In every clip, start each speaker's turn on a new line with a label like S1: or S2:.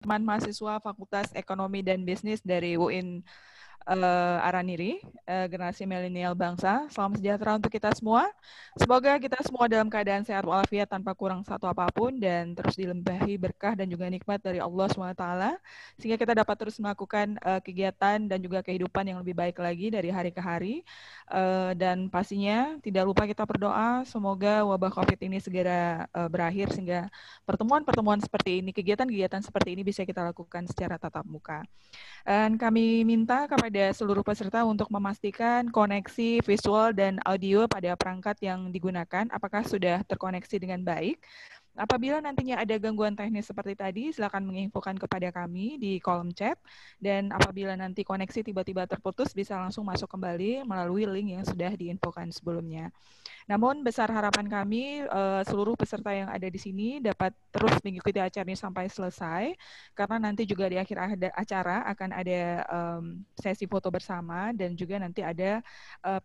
S1: teman mahasiswa Fakultas Ekonomi dan Bisnis dari UIN Araniri, generasi milenial bangsa. Salam sejahtera untuk kita semua. Semoga kita semua dalam keadaan sehat walafiat tanpa kurang satu apapun dan terus dilimpahi berkah dan juga nikmat dari Allah SWT, sehingga kita dapat terus melakukan kegiatan dan juga kehidupan yang lebih baik lagi dari hari ke hari. Dan pastinya tidak lupa kita berdoa semoga wabah COVID ini segera berakhir sehingga pertemuan-pertemuan seperti ini, kegiatan-kegiatan seperti ini bisa kita lakukan secara tatap muka. Dan kami minta kepada seluruh peserta untuk memastikan koneksi visual dan audio pada perangkat yang digunakan apakah sudah terkoneksi dengan baik. Apabila nantinya ada gangguan teknis seperti tadi, silakan menginfokan kepada kami di kolom chat. Dan apabila nanti koneksi tiba-tiba terputus, bisa langsung masuk kembali melalui link yang sudah diinfokan sebelumnya. Namun besar harapan kami seluruh peserta yang ada di sini dapat terus mengikuti acara ini sampai selesai, karena nanti juga di akhir acara akan ada sesi foto bersama dan juga nanti ada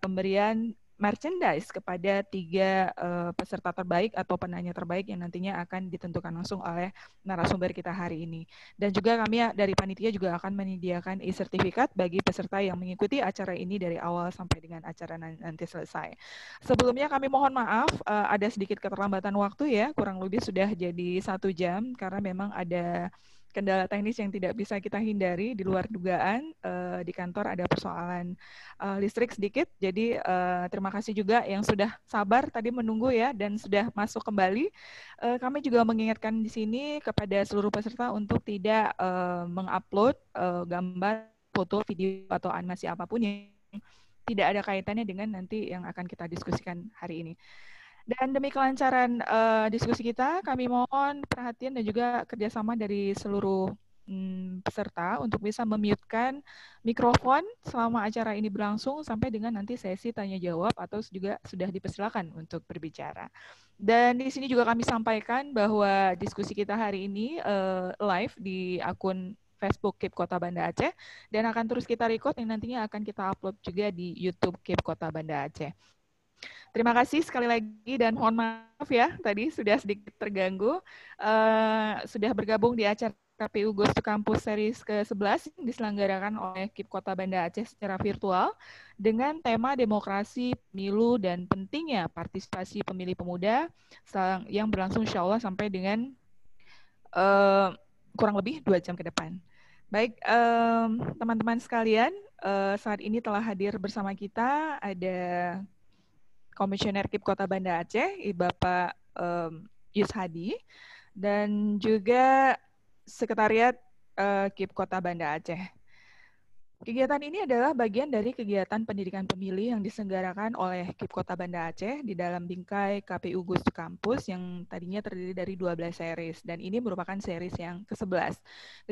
S1: pemberian merchandise kepada 3 peserta terbaik atau penanya terbaik yang nantinya akan ditentukan langsung oleh narasumber kita hari ini. Dan juga kami dari panitia juga akan menyediakan e-sertifikat bagi peserta yang mengikuti acara ini dari awal sampai dengan acara nanti selesai. Sebelumnya kami mohon maaf ada sedikit keterlambatan waktu ya, kurang lebih sudah jadi 1 jam karena memang ada kendala teknis yang tidak bisa kita hindari di luar dugaan. Di kantor ada persoalan listrik sedikit, jadi terima kasih juga yang sudah sabar tadi menunggu ya dan sudah masuk kembali. Kami juga mengingatkan di sini kepada seluruh peserta untuk tidak mengupload gambar, foto, video atau animasi apapun yang tidak ada kaitannya dengan nanti yang akan kita diskusikan hari ini. Dan demi kelancaran diskusi kita, kami mohon perhatian dan juga kerjasama dari seluruh peserta untuk bisa memute-kan mikrofon selama acara ini berlangsung sampai dengan nanti sesi tanya jawab atau juga sudah dipersilakan untuk berbicara. Dan di sini juga kami sampaikan bahwa diskusi kita hari ini live di akun Facebook KIP Kota Banda Aceh dan akan terus kita record yang nantinya akan kita upload juga di YouTube KIP Kota Banda Aceh. Terima kasih sekali lagi dan mohon maaf ya tadi sudah sedikit terganggu. Sudah bergabung di acara KPU Goes to Campus Series ke-11 yang diselenggarakan oleh KIP Kota Banda Aceh secara virtual dengan tema demokrasi, pemilu, dan pentingnya partisipasi pemilih pemuda yang berlangsung insya Allah sampai dengan kurang lebih 2 jam ke depan. Baik, teman-teman sekalian, saat ini telah hadir bersama kita ada Komisioner KIP Kota Banda Aceh, Bapak Yus Hadi, dan juga Sekretariat KIP Kota Banda Aceh. Kegiatan ini adalah bagian dari kegiatan pendidikan pemilih yang diselenggarakan oleh KIP Kota Banda Aceh di dalam bingkai KPU Goes to Campus yang tadinya terdiri dari 12 series dan ini merupakan series yang ke-11.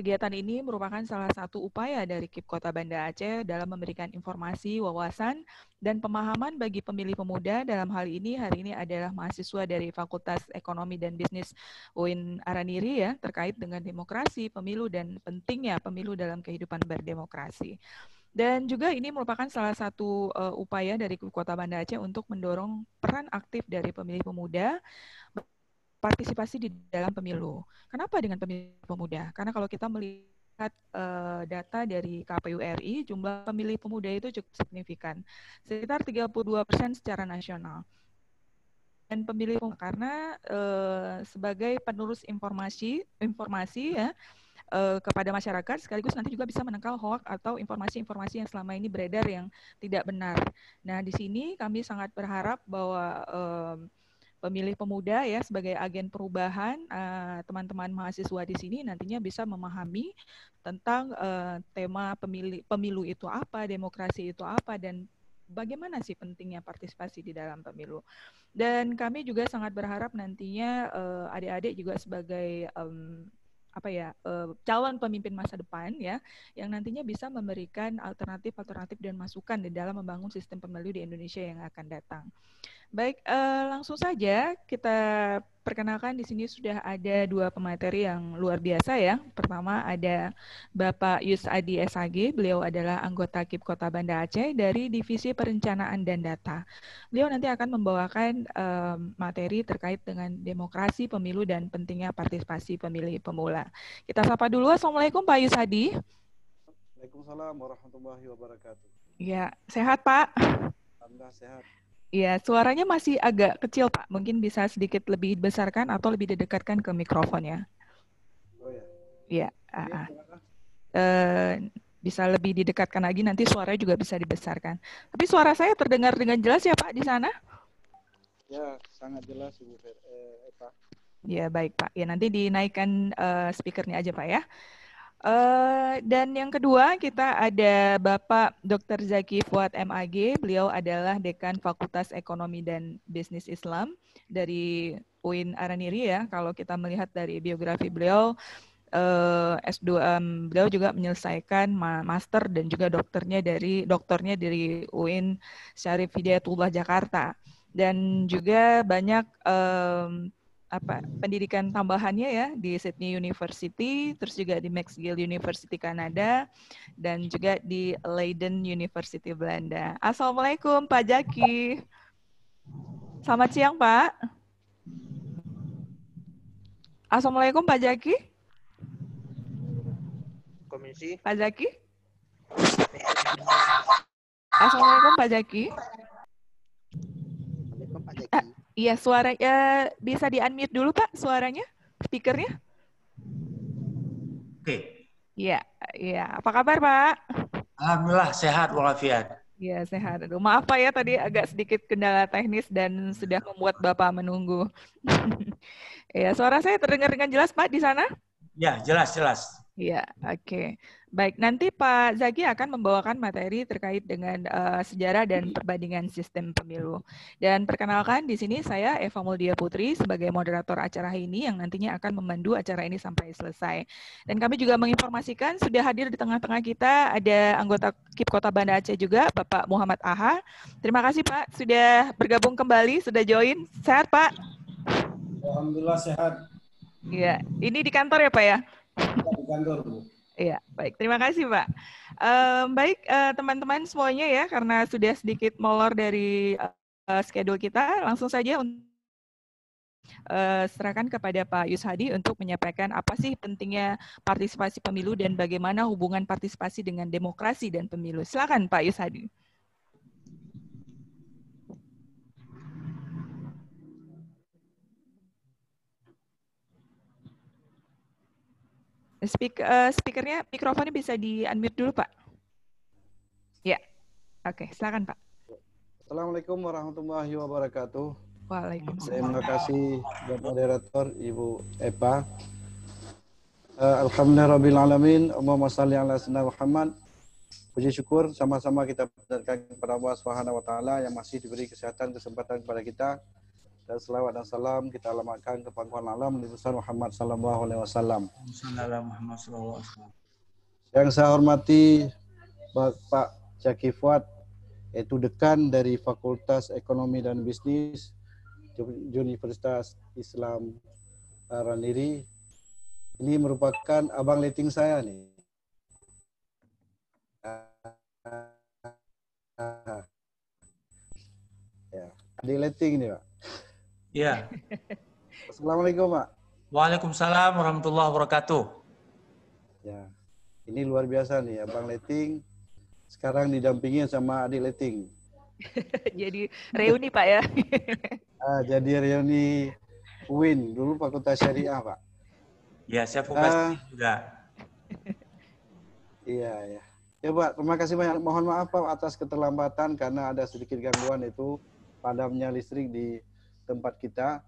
S1: Kegiatan ini merupakan salah satu upaya dari KIP Kota Banda Aceh dalam memberikan informasi, wawasan, dan pemahaman bagi pemilih pemuda. Dalam hal ini hari ini adalah mahasiswa dari Fakultas Ekonomi dan Bisnis UIN Araniri ya, terkait dengan demokrasi, pemilu, dan pentingnya pemilu dalam kehidupan berdemokrasi. Dan juga ini merupakan salah satu upaya dari Kota Banda Aceh untuk mendorong peran aktif dari pemilih pemuda partisipasi di dalam pemilu. Kenapa dengan pemilih pemuda? Karena kalau kita melihat data dari KPU RI, jumlah pemilih pemuda itu cukup signifikan, sekitar 32% secara nasional. Dan pemilih karena sebagai penerus informasi ya kepada masyarakat, sekaligus nanti juga bisa menangkal hoax atau informasi-informasi yang selama ini beredar yang tidak benar. Nah, di sini kami sangat berharap bahwa pemilih pemuda ya sebagai agen perubahan, teman-teman mahasiswa di sini nantinya bisa memahami tentang tema pemilu itu apa, demokrasi itu apa, dan bagaimana sih pentingnya partisipasi di dalam pemilu. Dan kami juga sangat berharap nantinya adik-adik juga sebagai calon pemimpin masa depan ya, yang nantinya bisa memberikan alternatif dan masukan di dalam membangun sistem pemilu di Indonesia yang akan datang. Baik, langsung saja kita perkenalkan di sini sudah ada dua pemateri yang luar biasa ya. Pertama ada Bapak Yus Adi SAG, beliau adalah anggota KIP Kota Banda Aceh dari Divisi Perencanaan dan Data. Beliau nanti akan membawakan materi terkait dengan demokrasi pemilu dan pentingnya partisipasi pemilih pemula. Kita sapa dulu. Assalamualaikum Pak Yus Adi.
S2: Waalaikumsalam warahmatullahi wabarakatuh.
S1: Ya, sehat Pak?
S2: Alhamdulillah sehat.
S1: Ya, suaranya masih agak kecil, Pak. Mungkin bisa sedikit lebih dibesarkan atau lebih didekatkan ke mikrofonnya.
S2: Oh ya.
S1: Ya, bisa lebih didekatkan lagi, nanti suaranya juga bisa dibesarkan. Tapi suara saya terdengar dengan jelas ya, Pak, di sana?
S2: Ya, sangat jelas Ibu Eva.
S1: Ya, baik, Pak. Ya, nanti dinaikkan speakernya aja, Pak, ya. Dan yang kedua kita ada Bapak Dr. Zaki Fuad MAG. Beliau adalah Dekan Fakultas Ekonomi dan Bisnis Islam dari UIN Araniri ya. Kalau kita melihat dari biografi beliau, S2 beliau juga menyelesaikan master dan juga doktornya dari UIN Syarif Hidayatullah Jakarta. Dan juga banyak pendidikan tambahannya ya di Sydney University, terus juga di McGill University Kanada, dan juga di Leiden University Belanda. Assalamualaikum Pak Jaki. Selamat siang Pak. Assalamualaikum Pak Jaki.
S2: Komisi.
S1: Pak Jaki. Assalamualaikum Pak Jaki.
S2: Assalamualaikum Pak Jaki.
S1: Iya, suaranya bisa di-unmute dulu Pak, suaranya, speakernya.
S3: Oke.
S1: Iya, iya. Apa kabar Pak?
S3: Alhamdulillah sehat walafiat.
S1: Iya, sehat. Aduh, maaf Pak ya, tadi agak sedikit kendala teknis dan sudah membuat Bapak menunggu. Ya, suara saya terdengar dengan jelas Pak di sana?
S3: Ya, jelas.
S1: Iya, oke. Baik, nanti Pak Zaki akan membawakan materi terkait dengan sejarah dan perbandingan sistem pemilu. Dan perkenalkan di sini saya Eva Muldia Putri sebagai moderator acara ini yang nantinya akan memandu acara ini sampai selesai. Dan kami juga menginformasikan sudah hadir di tengah-tengah kita ada anggota KIP Kota Banda Aceh juga, Bapak Muhammad Aha. Terima kasih Pak sudah bergabung kembali, sudah join. Sehat Pak?
S2: Alhamdulillah sehat.
S1: Iya, ini di kantor ya Pak ya?
S2: Di kantor Bu.
S1: Iya, baik. Terima kasih, Pak. Baik, teman-teman semuanya ya, karena sudah sedikit molor dari schedule kita, langsung saja serahkan kepada Pak Yus Hadi untuk menyampaikan apa sih pentingnya partisipasi pemilu dan bagaimana hubungan partisipasi dengan demokrasi dan pemilu. Silakan Pak Yus Hadi. Speakernya, mikrofonnya bisa di-unmute dulu, Pak. Ya, oke, silakan Pak.
S2: Assalamualaikum warahmatullahi wabarakatuh.
S1: Waalaikumsalam.
S2: Terima kasih buat moderator Ibu Eva. Alhamdulillahirrabbilalamin. Allahumma salli ala sayyidina Muhammad. Puji syukur sama-sama kita panjatkan kepada Allah Subhanahu wa taala yang masih diberi kesehatan kesempatan kepada kita. Dan selawat dan salam kita alamatkan ke pangkuan alam Nabi Muhammad sallallahu alaihi wasallam. Yang saya hormati Bapak Zaki Fuad, yaitu dekan dari Fakultas Ekonomi dan Bisnis Universitas Islam Araniri. Ini merupakan abang leting saya nih. Ya, adik leting nih Pak.
S3: Iya.
S2: Assalamualaikum Pak.
S3: Waalaikumsalam warahmatullahi wabarakatuh.
S2: Ya, ini luar biasa nih abang leting. Sekarang didampingi sama adik leting.
S1: Jadi reuni Pak ya.
S2: Jadi reuni UIN, dulu Fakultas Syariah Pak.
S3: Ya, saya fokus juga.
S2: Iya, ya. Ya Pak, terima kasih banyak. Mohon maaf Pak atas keterlambatan karena ada sedikit gangguan itu padamnya listrik di tempat kita.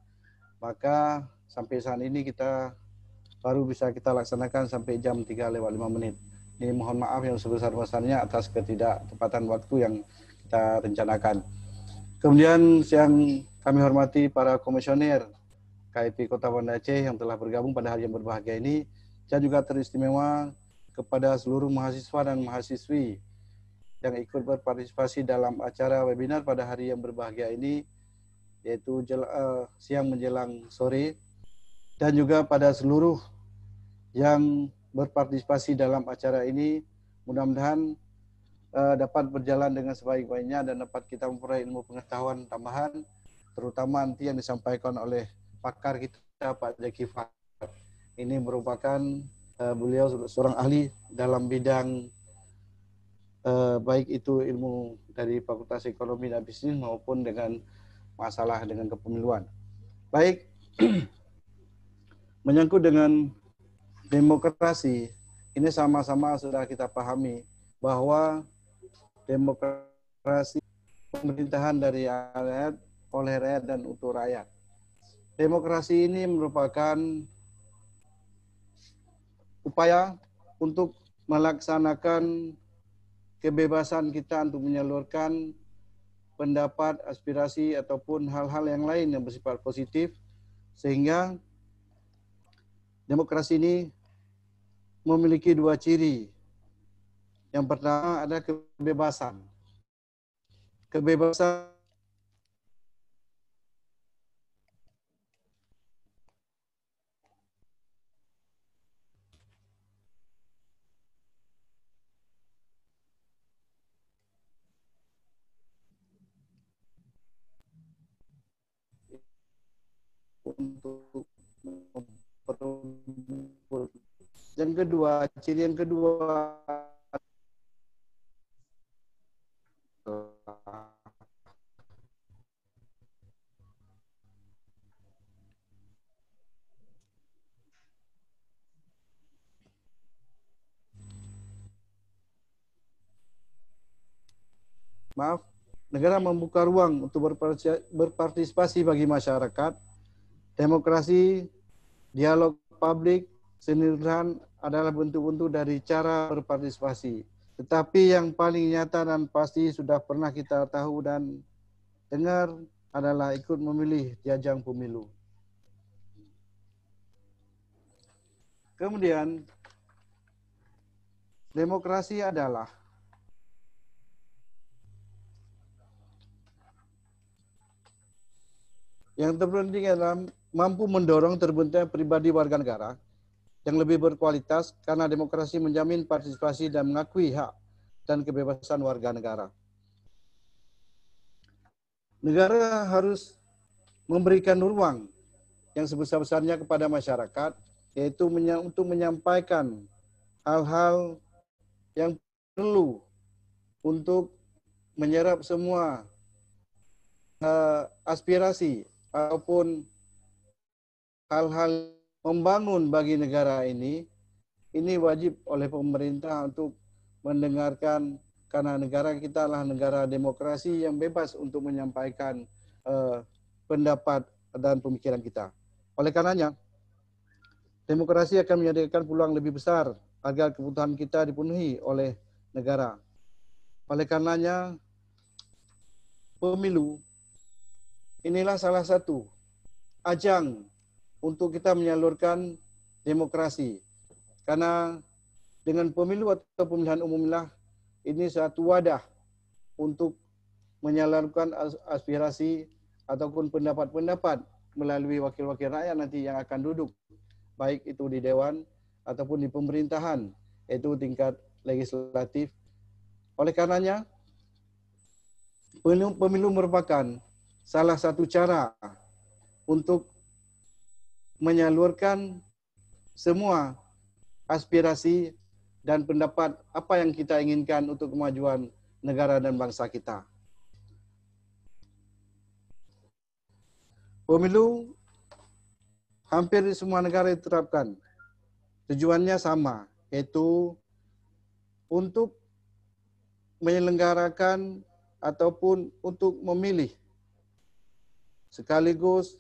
S2: Maka sampai saat ini kita baru bisa kita laksanakan sampai jam 3:05. Ini mohon maaf yang sebesar-besarnya atas ketidaktepatan waktu yang kita rencanakan. Kemudian yang kami hormati para komisioner KIP Kota Banda Aceh yang telah bergabung pada hari yang berbahagia ini. Saya juga teristimewa kepada seluruh mahasiswa dan mahasiswi yang ikut berpartisipasi dalam acara webinar pada hari yang berbahagia ini. yaitu siang menjelang sore, dan juga pada seluruh yang berpartisipasi dalam acara ini. Mudah-mudahan dapat berjalan dengan sebaik-baiknya dan dapat kita memperoleh ilmu pengetahuan tambahan, terutama nanti yang disampaikan oleh pakar kita, Pak Zaki Fahad. Ini merupakan beliau seorang ahli dalam bidang baik itu ilmu dari Fakultas Ekonomi dan Bisnis maupun dengan masalah dengan kepemiluan. Baik, menyangkut dengan demokrasi, ini sama-sama sudah kita pahami bahwa demokrasi pemerintahan dari rakyat, oleh rakyat dan untuk rakyat. Demokrasi ini merupakan upaya untuk melaksanakan kebebasan kita untuk menyalurkan pendapat, aspirasi, ataupun hal-hal yang lain yang bersifat positif, sehingga demokrasi ini memiliki dua ciri. Yang pertama ada kebebasan. Kebebasan untuk yang kedua, ciri yang kedua negara membuka ruang untuk berpartisipasi bagi masyarakat. Demokrasi, dialog publik, seniran adalah bentuk-bentuk dari cara berpartisipasi. Tetapi yang paling nyata dan pasti sudah pernah kita tahu dan dengar adalah ikut memilih di ajang pemilu. Kemudian, demokrasi adalah yang terpenting adalah mampu mendorong terbentuknya pribadi warga negara yang lebih berkualitas karena demokrasi menjamin partisipasi dan mengakui hak dan kebebasan warga negara. Negara harus memberikan ruang yang sebesar-besarnya kepada masyarakat, yaitu untuk menyampaikan hal-hal yang perlu untuk menyerap semua aspirasi ataupun hal-hal membangun bagi negara ini wajib oleh pemerintah untuk mendengarkan, karena negara kita adalah negara demokrasi yang bebas untuk menyampaikan pendapat dan pemikiran kita. Oleh karenanya, demokrasi akan menyediakan peluang lebih besar agar kebutuhan kita dipenuhi oleh negara. Oleh karenanya, pemilu inilah salah satu ajang untuk kita menyalurkan demokrasi. Karena dengan pemilu atau pemilihan umumlah ini satu wadah untuk menyalurkan aspirasi ataupun pendapat-pendapat melalui wakil-wakil rakyat nanti yang akan duduk, baik itu di dewan ataupun di pemerintahan, yaitu tingkat legislatif. Oleh karenanya, pemilu merupakan salah satu cara untuk menyalurkan semua aspirasi dan pendapat apa yang kita inginkan untuk kemajuan negara dan bangsa kita. Pemilu hampir di semua negara diterapkan. Tujuannya sama, yaitu untuk menyelenggarakan ataupun untuk memilih sekaligus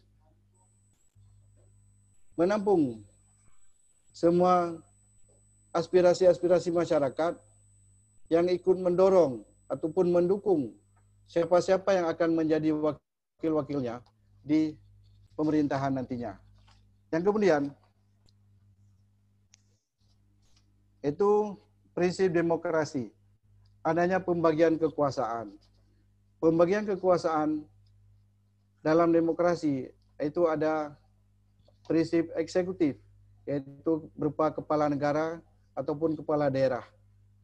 S2: menampung semua aspirasi-aspirasi masyarakat yang ikut mendorong ataupun mendukung siapa-siapa yang akan menjadi wakil-wakilnya di pemerintahan nantinya. Yang kemudian, itu prinsip demokrasi, adanya pembagian kekuasaan. Pembagian kekuasaan dalam demokrasi itu ada prinsip eksekutif, yaitu berupa kepala negara ataupun kepala daerah.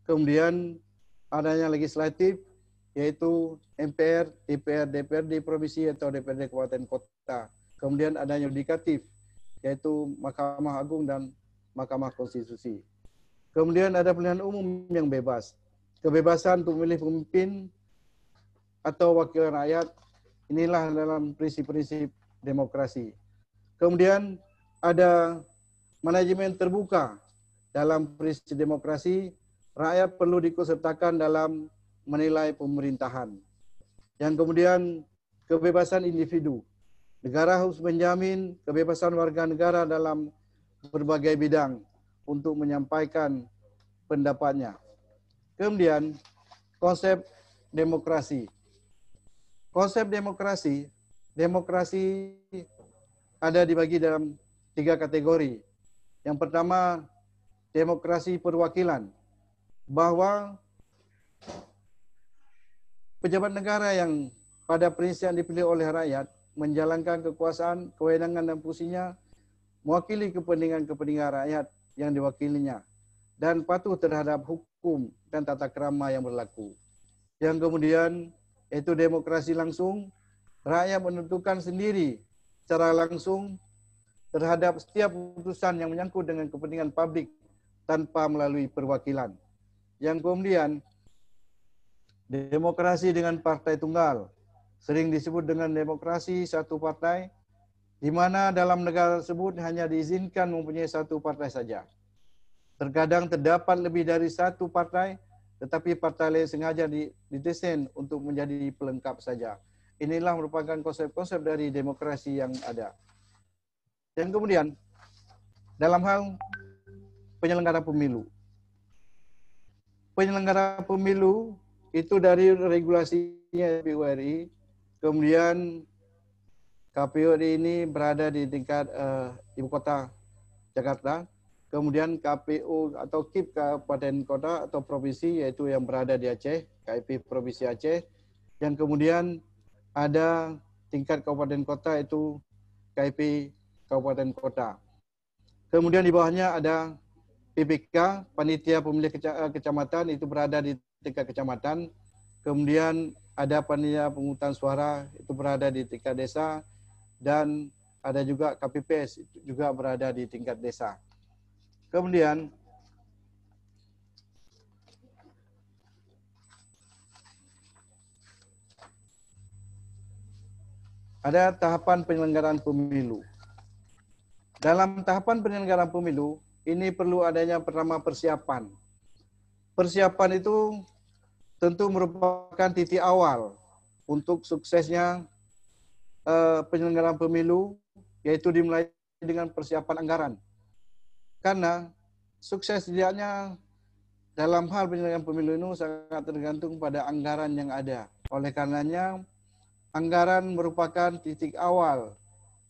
S2: Kemudian adanya legislatif, yaitu MPR, DPR, DPRD provinsi atau DPRD kabupaten kota. Kemudian adanya yudikatif, yaitu Mahkamah Agung dan Mahkamah Konstitusi. Kemudian ada pemilihan umum yang bebas. Kebebasan untuk memilih pemimpin atau wakil rakyat, inilah dalam prinsip-prinsip demokrasi. Kemudian ada manajemen terbuka. Dalam prinsip demokrasi, rakyat perlu diikutsertakan dalam menilai pemerintahan. Yang kemudian kebebasan individu. Negara harus menjamin kebebasan warga negara dalam berbagai bidang untuk menyampaikan pendapatnya. Kemudian konsep demokrasi. Konsep demokrasi ada dibagi dalam 3 kategori. Yang pertama, demokrasi perwakilan, bahwa pejabat negara yang pada prinsip dipilih oleh rakyat menjalankan kekuasaan, kewenangan dan fungsinya mewakili kepentingan rakyat yang diwakilinya dan patuh terhadap hukum dan tata krama yang berlaku. Yang kemudian yaitu demokrasi langsung, rakyat menentukan sendiri secara langsung terhadap setiap putusan yang menyangkut dengan kepentingan publik tanpa melalui perwakilan. Yang kemudian, demokrasi dengan partai tunggal, sering disebut dengan demokrasi satu partai, di mana dalam negara tersebut hanya diizinkan mempunyai satu partai saja. Terkadang terdapat lebih dari satu partai, tetapi partai lain sengaja didesain untuk menjadi pelengkap saja. Inilah merupakan konsep-konsep dari demokrasi yang ada. Dan kemudian, dalam hal penyelenggara pemilu. Penyelenggara pemilu itu dari regulasinya KPU RI, kemudian KPU RI ini berada di tingkat ibu kota Jakarta, kemudian KPU atau KIP Kabupaten Kota atau Provinsi, yaitu yang berada di Aceh, KIP Provinsi Aceh, yang kemudian ada tingkat Kabupaten Kota itu KIP Kabupaten Kota. Kemudian di bawahnya ada PPK, Panitia Pemilih Kecamatan, itu berada di tingkat kecamatan. Kemudian ada panitia pemungutan suara, itu berada di tingkat desa. Dan ada juga KPPS, itu juga berada di tingkat desa. Kemudian ada tahapan penyelenggaraan pemilu. Dalam tahapan penyelenggaraan pemilu, ini perlu adanya pertama persiapan. Persiapan itu tentu merupakan titik awal untuk suksesnya penyelenggaraan pemilu, yaitu dimulai dengan persiapan anggaran. Karena sukses tidaknya dalam hal penyelenggaraan pemilu ini sangat tergantung pada anggaran yang ada. Oleh karenanya, anggaran merupakan titik awal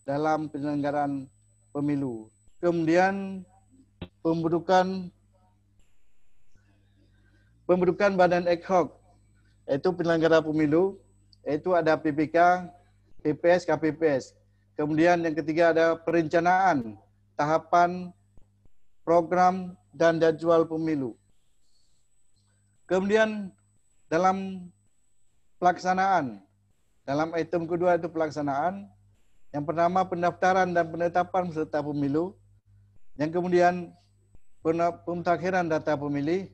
S2: dalam penyelenggaraan pemilu. Kemudian pembentukan badan ad hoc, yaitu penyelenggara pemilu, yaitu ada PPK, PPS, KPPS. Kemudian yang ketiga ada perencanaan, tahapan, program, dan jadwal pemilu. Kemudian dalam pelaksanaan, dalam item kedua itu pelaksanaan, yang pertama pendaftaran dan penetapan peserta pemilu, yang kemudian pemutakhiran data pemilih,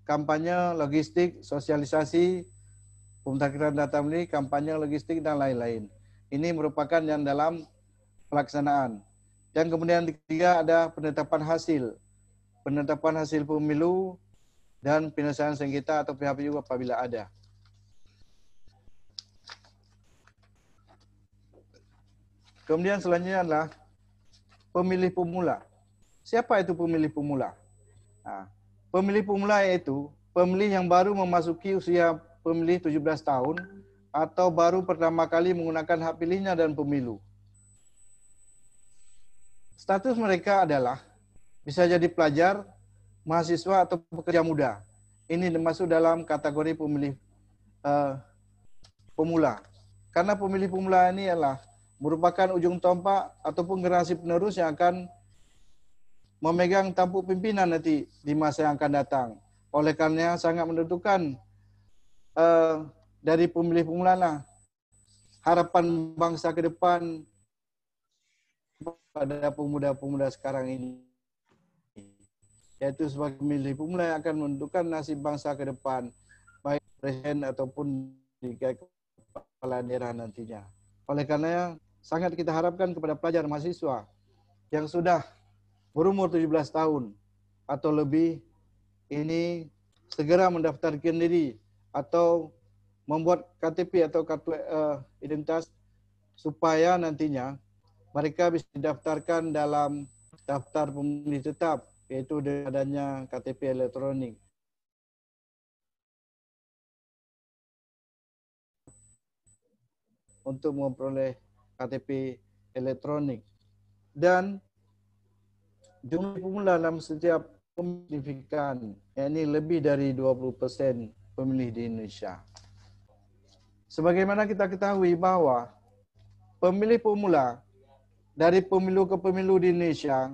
S2: kampanye, logistik, sosialisasi, pemutakhiran data pemilih, kampanye, logistik, dan lain-lain. Ini merupakan yang dalam pelaksanaan. Dan kemudian ketiga ada penetapan hasil pemilu, dan penyelesaian sengketa atau PHP juga apabila ada. Kemudian selanjutnya adalah pemilih pemula. Siapa itu pemilih pemula? Nah, pemilih pemula yaitu pemilih yang baru memasuki usia pemilih 17 tahun atau baru pertama kali menggunakan hak pilihnya dan pemilu. Status mereka adalah bisa jadi pelajar, mahasiswa, atau pekerja muda. Ini masuk dalam kategori pemilih pemula. karena pemilih pemula ini adalah merupakan ujung tombak ataupun generasi penerus yang akan memegang tampuk pimpinan nanti di masa yang akan datang. Oleh karena sangat menentukan dari pemilih pemula lah harapan bangsa ke depan pada pemuda-pemuda sekarang ini. Yaitu sebagai pemilih pemula yang akan menentukan nasib bangsa ke depan, baik presiden ataupun di kepala daerah nantinya. Oleh karenanya, sangat kita harapkan kepada pelajar mahasiswa yang sudah berumur 17 tahun atau lebih, ini segera mendaftarkan diri atau membuat KTP atau kartu identitas supaya nantinya mereka bisa didaftarkan dalam daftar pemilih tetap, yaitu dengan adanya KTP elektronik. Untuk memperoleh KTP elektronik. Dan jumlah pemula dalam setiap pemilihan, yakni lebih dari 20% pemilih di Indonesia. Sebagaimana kita ketahui bahwa pemilih pemula dari pemilu ke pemilu di Indonesia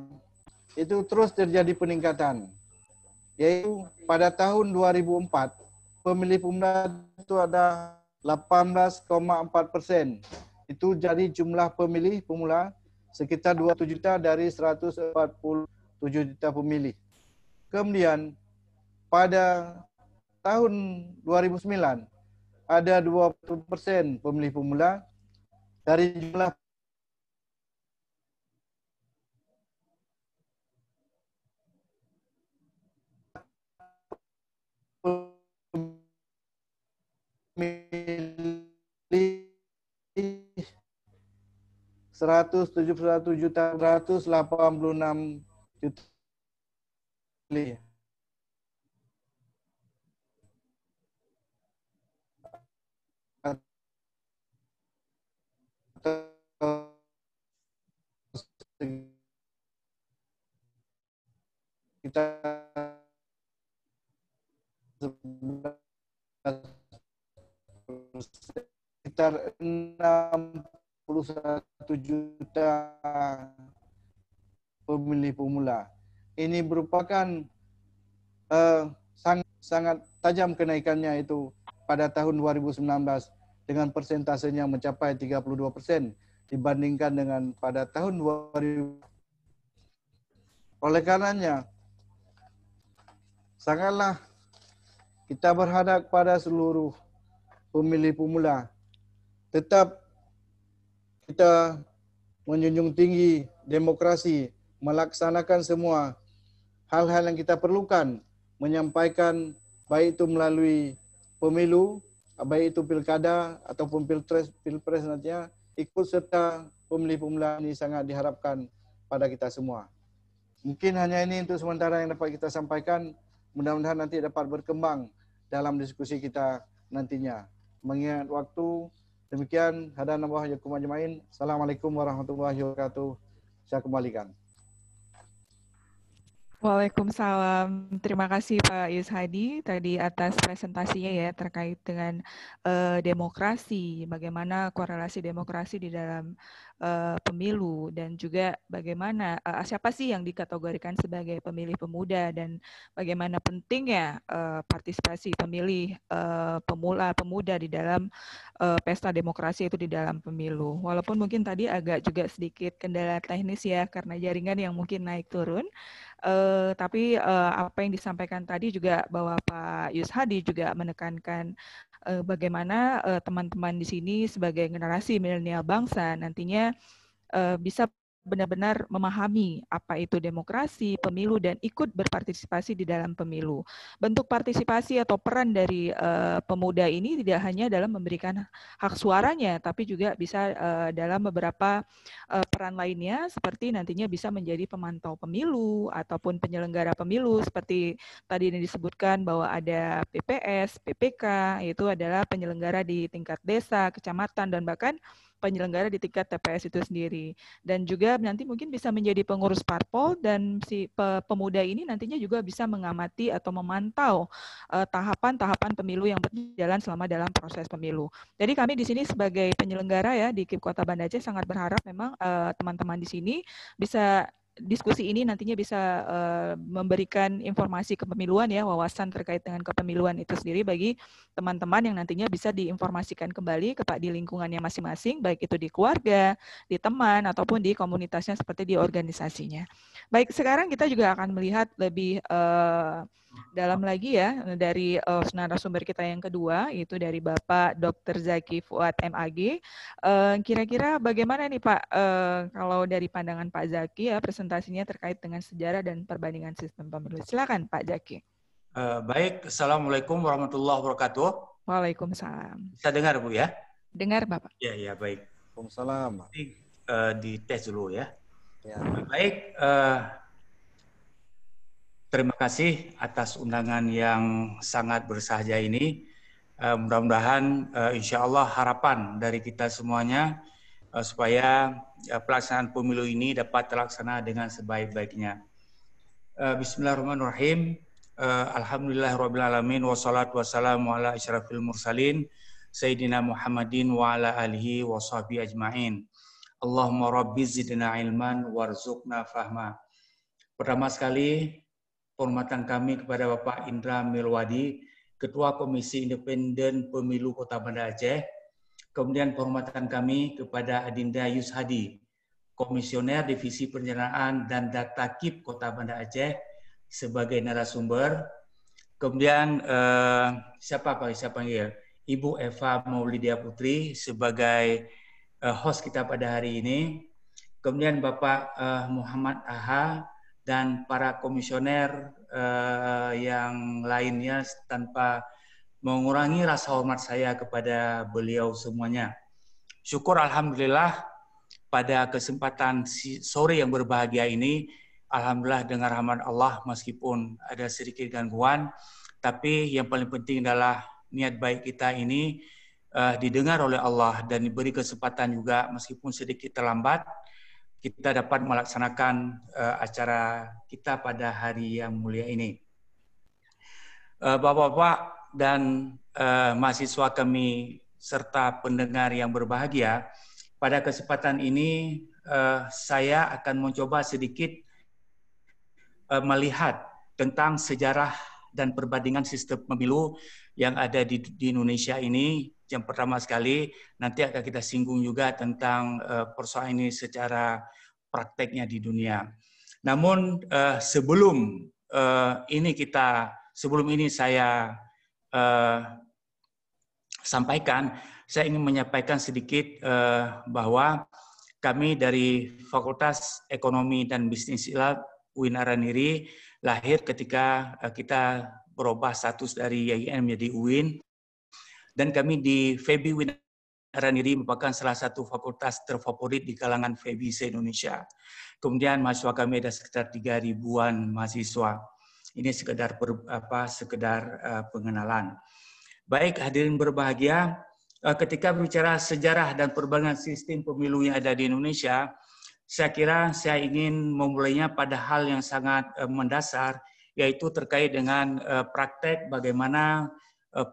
S2: itu terus terjadi peningkatan. Yaitu pada tahun 2004, pemilih pemula itu ada 18,4%. Itu jadi jumlah pemilih pemula sekitar 27 juta dari 147 juta pemilih. Kemudian pada tahun 2009 ada 20% pemilih pemula dari jumlah pemilih 171 juta 186 juta pemilih. Kita sekitar 61 juta pemilih pemula. Ini merupakan sangat tajam kenaikannya itu pada tahun 2019 dengan persentasenya mencapai 32% dibandingkan dengan pada tahun 2000. Oleh karenanya, sangatlah kita berharap pada seluruh pemilih pemula tetap kita menjunjung tinggi demokrasi, melaksanakan semua hal-hal yang kita perlukan, menyampaikan baik itu melalui pemilu, baik itu pilkada ataupun pilpres nantinya, ikut serta pemilih pemula ini sangat diharapkan pada kita semua. Mungkin hanya ini untuk sementara yang dapat kita sampaikan. Mudah-mudahan nanti dapat berkembang dalam diskusi kita nantinya. Mengingat waktu, demikian. Hadanallahu wa iyyakum ajmain. Assalamualaikum warahmatullahi wabarakatuh. Saya kembalikan.
S1: Waalaikumsalam. Terima kasih Pak Yus Hadi tadi atas presentasinya ya terkait dengan demokrasi, bagaimana korelasi demokrasi di dalam pemilu dan juga bagaimana siapa sih yang dikategorikan sebagai pemilih pemuda dan bagaimana pentingnya partisipasi pemilih pemuda di dalam pesta demokrasi itu di dalam pemilu. Walaupun mungkin tadi agak juga sedikit kendala teknis ya karena jaringan yang mungkin naik turun. Tapi apa yang disampaikan tadi juga bahwa Pak Yus Hadi juga menekankan bagaimana teman-teman di sini sebagai generasi milenial bangsa nantinya bisa benar-benar memahami apa itu demokrasi, pemilu, dan ikut berpartisipasi di dalam pemilu. Bentuk partisipasi atau peran dari pemuda ini tidak hanya dalam memberikan hak suaranya, tapi juga bisa dalam beberapa peran lainnya, seperti nantinya bisa menjadi pemantau pemilu ataupun penyelenggara pemilu, seperti tadi ini disebutkan bahwa ada PPS, PPK, itu adalah penyelenggara di tingkat desa, kecamatan, dan bahkan penyelenggara di tingkat TPS itu sendiri. Dan juga nanti mungkin bisa menjadi pengurus parpol, dan si pemuda ini nantinya juga bisa mengamati atau memantau tahapan-tahapan pemilu yang berjalan selama dalam proses pemilu. Jadi kami di sini sebagai penyelenggara ya di KIP Kota Banda Aceh sangat berharap memang teman-teman di sini bisa diskusi ini nantinya bisa memberikan informasi kepemiluan ya, wawasan terkait dengan kepemiluan itu sendiri bagi teman-teman yang nantinya bisa diinformasikan kembali di lingkungannya masing-masing, baik itu di keluarga, di teman, ataupun di komunitasnya seperti di organisasinya. Baik, sekarang kita juga akan melihat lebih dalam lagi ya dari narasumber kita yang kedua, yaitu dari Bapak Dr. Zaki Fuad MAG. Kira-kira bagaimana nih Pak, kalau dari pandangan Pak Zaki ya presentasinya terkait dengan sejarah dan perbandingan sistem pemilu. Silakan Pak Zaki.
S3: Baik, Assalamualaikum warahmatullahi wabarakatuh.
S1: Waalaikumsalam.
S3: Bisa dengar Bu ya?
S1: Dengar Bapak.
S3: Ya, baik.
S2: Waalaikumsalam.
S3: Dites dulu ya.
S2: Ya.
S3: Baik, terima kasih atas undangan yang sangat bersahaja ini. Mudah-mudahan insya Allah harapan dari kita semuanya supaya pelaksanaan pemilu ini dapat terlaksana dengan sebaik-baiknya. Bismillahirrahmanirrahim. Alhamdulillahirrabbilalamin. Wassalatu wassalamu ala asyrafil mursalin. Sayyidina Muhammadin wa ala alihi wa sahbihi ajma'in. Allahumma rabbi zidna ilman warzuqna fahma. Pertama sekali, penghormatan kami kepada Bapak Indra Milwadi, Ketua Komisi Independen Pemilu Kota Banda Aceh. Kemudian penghormatan kami kepada Adinda Yushadi, Komisioner Divisi Perencanaan dan Data KIP Kota Banda Aceh sebagai narasumber. Kemudian siapa panggil? Ibu Eva Maulidia Putri sebagai host kita pada hari ini. Kemudian Bapak Muhammad Aha dan para komisioner yang lainnya, tanpa mengurangi rasa hormat saya kepada beliau semuanya. Syukur alhamdulillah pada kesempatan sore yang berbahagia ini, alhamdulillah dengan rahmat Allah meskipun ada sedikit gangguan, tapi yang paling penting adalah niat baik kita ini didengar oleh Allah dan diberi kesempatan juga meskipun sedikit terlambat, kita dapat melaksanakan acara kita pada hari yang mulia ini. Bapak-bapak dan mahasiswa kami serta pendengar yang berbahagia, pada kesempatan ini saya akan mencoba sedikit melihat tentang sejarah dan perbandingan sistem pemilu yang ada di Indonesia ini. Yang pertama sekali, nanti akan kita singgung juga tentang persoalan ini secara prakteknya di dunia. Namun sebelum ini saya sampaikan, saya ingin menyampaikan sedikit bahwa kami dari Fakultas Ekonomi dan Bisnis Islam UIN Araniri lahir ketika kita berubah status dari YIN menjadi UIN, dan kami di FEBI UIN Araniri merupakan salah satu fakultas terfavorit di kalangan FEBI se-Indonesia. Kemudian mahasiswa kami ada sekitar 3.000-an mahasiswa. Ini sekedar pengenalan. Baik, hadirin berbahagia, ketika berbicara sejarah dan perbandingan sistem pemilu yang ada di Indonesia, saya kira saya ingin memulainya pada hal yang sangat mendasar, yaitu terkait dengan praktek bagaimana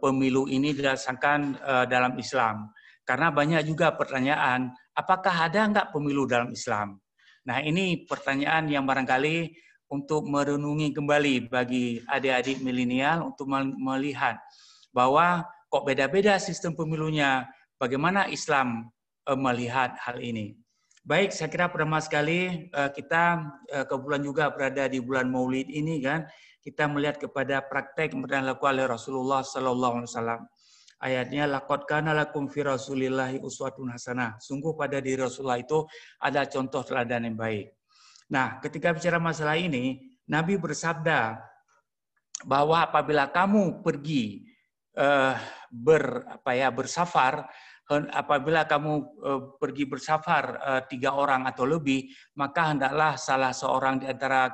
S3: pemilu ini dilaksanakan dalam Islam. Karena banyak juga pertanyaan, apakah ada enggak pemilu dalam Islam? Nah, ini pertanyaan yang barangkali untuk merenungi kembali bagi adik-adik milenial untuk melihat bahwa kok beda-beda sistem pemilunya, bagaimana Islam melihat hal ini. Baik, saya kira pertama sekali kita kebetulan juga berada di bulan Maulid ini kan, kita melihat kepada praktek yang dilakukan oleh Rasulullah Sallallahu Alaihi Wasallam. Ayatnya, laqad kana lakum fi Rasulillahi uswatun hasanah. Sungguh pada diri Rasulullah itu ada contoh teladan yang baik. Nah, ketika bicara masalah ini, Nabi bersabda bahwa apabila kamu pergi bersafar, apabila kamu pergi bersafar 3 orang atau lebih, maka hendaklah salah seorang di antara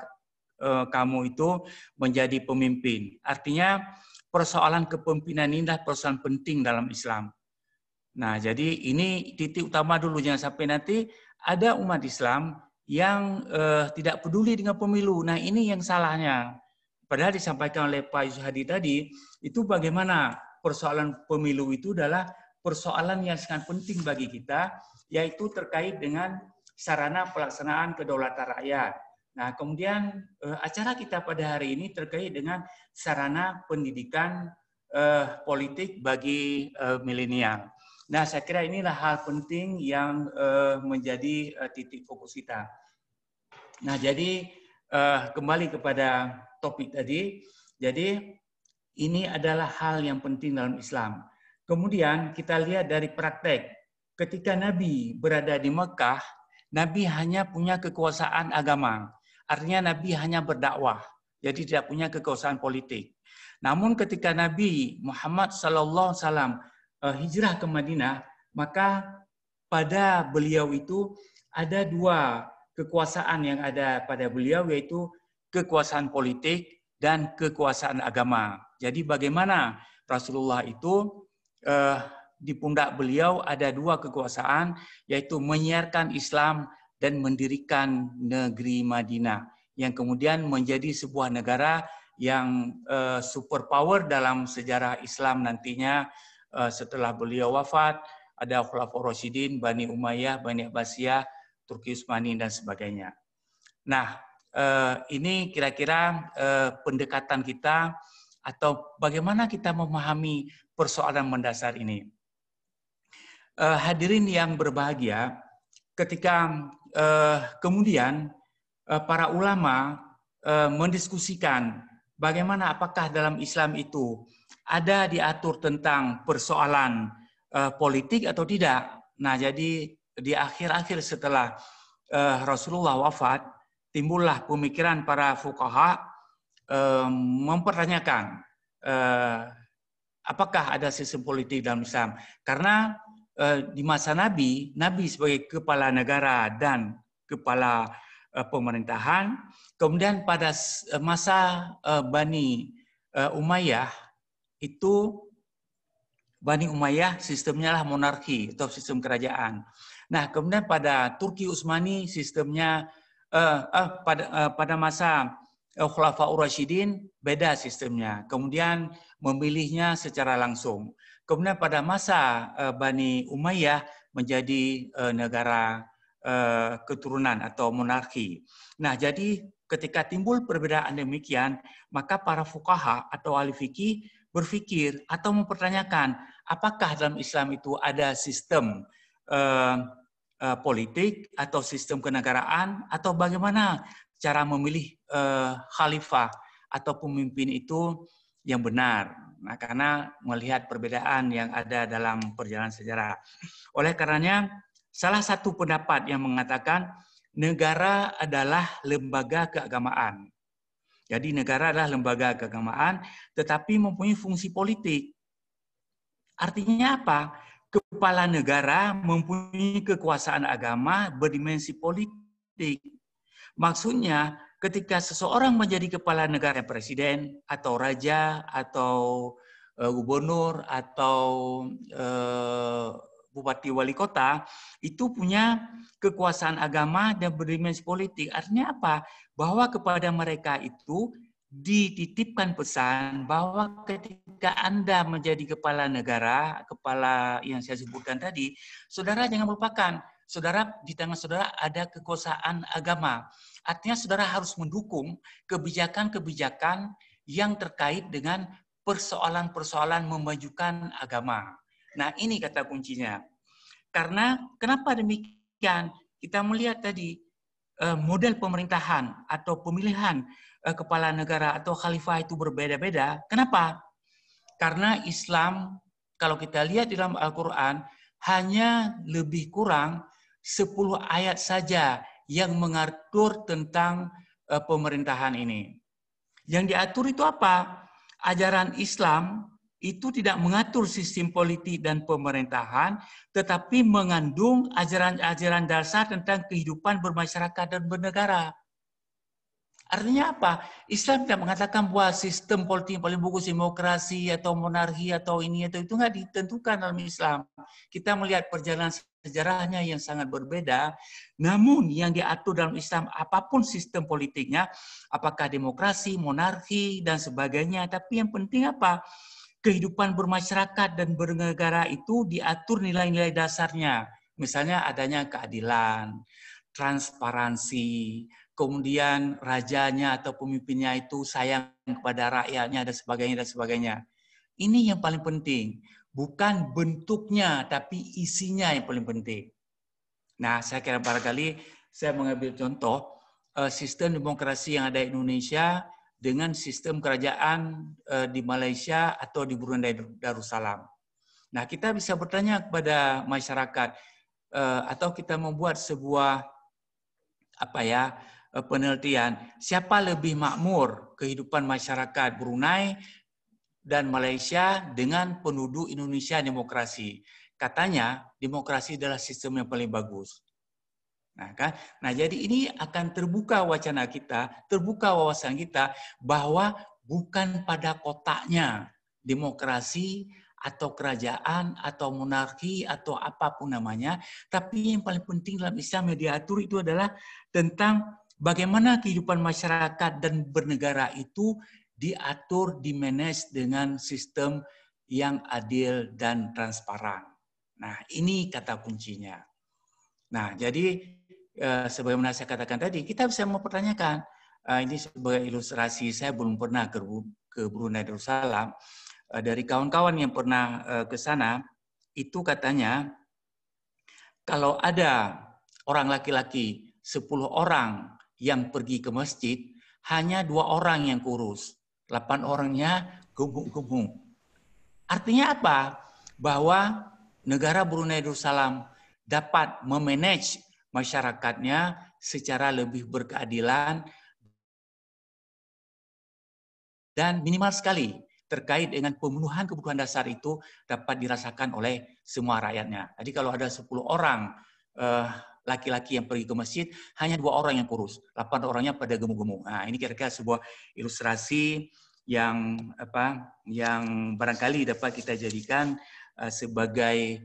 S3: kamu itu menjadi pemimpin. Artinya persoalan kepemimpinan ini adalah persoalan penting dalam Islam. Nah, jadi ini titik utama dulu, jangan sampai nanti ada umat Islam yang tidak peduli dengan pemilu. Nah, ini yang salahnya. Padahal disampaikan oleh Pak Yusuf Hadi tadi, itu bagaimana persoalan pemilu itu adalah persoalan yang sangat penting bagi kita, yaitu terkait dengan sarana pelaksanaan kedaulatan rakyat. Nah, kemudian acara kita pada hari ini terkait dengan sarana pendidikan politik bagi milenial. Nah, saya kira inilah hal penting yang menjadi titik fokus kita. Nah, jadi kembali kepada topik tadi. Jadi ini adalah hal yang penting dalam Islam. Kemudian kita lihat dari praktek. Ketika Nabi berada di Mekah, Nabi hanya punya kekuasaan agama. Artinya Nabi hanya berdakwah. Jadi tidak punya kekuasaan politik. Namun ketika Nabi Muhammad SAW hijrah ke Madinah, maka pada beliau itu ada dua kekuasaan yang ada pada beliau, yaitu kekuasaan politik dan kekuasaan agama. Jadi bagaimana Rasulullah itu di pundak beliau ada dua kekuasaan, yaitu menyiarkan Islam dan mendirikan negeri Madinah, yang kemudian menjadi sebuah negara yang superpower dalam sejarah Islam nantinya setelah beliau wafat. Ada Khulafaur Rasyidin, Bani Umayyah, Bani Abbasiyah, Turki Utsmani, dan sebagainya. Nah, ini kira-kira pendekatan kita atau bagaimana kita memahami persoalan mendasar ini. Hadirin yang berbahagia, ketika kemudian para ulama mendiskusikan bagaimana apakah dalam Islam itu ada diatur tentang persoalan politik atau tidak. Nah, jadi di akhir-akhir setelah Rasulullah wafat, timbullah pemikiran para fuqaha mempertanyakan apakah ada sistem politik dalam Islam. Karena di masa Nabi sebagai kepala negara dan kepala pemerintahan, kemudian pada masa Bani Umayyah itu, Bani Umayyah sistemnya lah monarki atau sistem kerajaan. Nah, kemudian pada Turki Utsmani sistemnya pada masa Khulafaur Rasyidin beda sistemnya. Kemudian memilihnya secara langsung. Kemudian pada masa Bani Umayyah menjadi negara keturunan atau monarki. Nah, jadi ketika timbul perbedaan demikian, maka para fuqaha atau ahli fikih berpikir atau mempertanyakan apakah dalam Islam itu ada sistem politik atau sistem kenegaraan, atau bagaimana cara memilih khalifah atau pemimpin itu yang benar. Nah, karena melihat perbedaan yang ada dalam perjalanan sejarah. Oleh karenanya, salah satu pendapat yang mengatakan negara adalah lembaga keagamaan. Jadi negara adalah lembaga keagamaan, tetapi mempunyai fungsi politik. Artinya apa? Kepala negara mempunyai kekuasaan agama berdimensi politik. Maksudnya, ketika seseorang menjadi kepala negara, presiden atau raja atau gubernur atau bupati wali kota, itu punya kekuasaan agama dan berdimensi politik. Artinya apa? Bahwa kepada mereka itu dititipkan pesan bahwa ketika Anda menjadi kepala negara, kepala yang saya sebutkan tadi, saudara jangan melupakan, saudara di tangan saudara ada kekuasaan agama. Artinya saudara harus mendukung kebijakan-kebijakan yang terkait dengan persoalan-persoalan memajukan agama. Nah, ini kata kuncinya. Karena kenapa demikian? Kita melihat tadi model pemerintahan atau pemilihan kepala negara atau khalifah itu berbeda-beda. Kenapa? Karena Islam, kalau kita lihat di dalam Al-Quran, hanya lebih kurang 10 ayat saja yang mengatur tentang pemerintahan ini. Yang diatur itu apa? Ajaran Islam itu tidak mengatur sistem politik dan pemerintahan, tetapi mengandung ajaran-ajaran dasar tentang kehidupan bermasyarakat dan bernegara. Artinya apa? Islam tidak mengatakan bahwa sistem politik yang paling bagus demokrasi atau monarki atau ini atau itu nggak ditentukan dalam Islam. Kita melihat perjalanan sejarahnya yang sangat berbeda. Namun yang diatur dalam Islam apapun sistem politiknya, apakah demokrasi, monarki dan sebagainya. Tapi yang penting apa? Kehidupan bermasyarakat dan bernegara itu diatur nilai-nilai dasarnya. Misalnya adanya keadilan, transparansi, kemudian rajanya atau pemimpinnya itu sayang kepada rakyatnya dan sebagainya dan sebagainya. Ini yang paling penting, bukan bentuknya tapi isinya yang paling penting. Nah, saya kira barangkali saya mengambil contoh sistem demokrasi yang ada di Indonesia dengan sistem kerajaan di Malaysia atau di Brunei Darussalam. Nah, kita bisa bertanya kepada masyarakat atau kita membuat sebuah penelitian, siapa lebih makmur kehidupan masyarakat Brunei dan Malaysia dengan penduduk Indonesia demokrasi. Katanya demokrasi adalah sistem yang paling bagus. Nah, kan? Nah, jadi ini akan terbuka wacana kita, terbuka wawasan kita bahwa bukan pada kotaknya demokrasi atau kerajaan atau monarki atau apapun namanya, tapi yang paling penting dalam Islam yang diatur itu adalah tentang bagaimana kehidupan masyarakat dan bernegara itu diatur, dimanage dengan sistem yang adil dan transparan. Nah, ini kata kuncinya. Nah, jadi sebagaimana saya katakan tadi, kita bisa mempertanyakan, ini sebagai ilustrasi, saya belum pernah ke Brunei Darussalam, dari kawan-kawan yang pernah ke sana, itu katanya, kalau ada orang laki-laki 10 orang yang pergi ke masjid, hanya 2 orang yang kurus, 8 orangnya gemuk-gemuk. Artinya apa? Bahwa negara Brunei Darussalam dapat memanage masyarakatnya secara lebih berkeadilan dan minimal sekali terkait dengan pemenuhan kebutuhan dasar itu dapat dirasakan oleh semua rakyatnya. Jadi kalau ada 10 orang laki-laki yang pergi ke masjid, hanya 2 orang yang kurus, 8 orangnya pada gemuk-gemuk. Nah, ini kira-kira sebuah ilustrasi yang barangkali dapat kita jadikan sebagai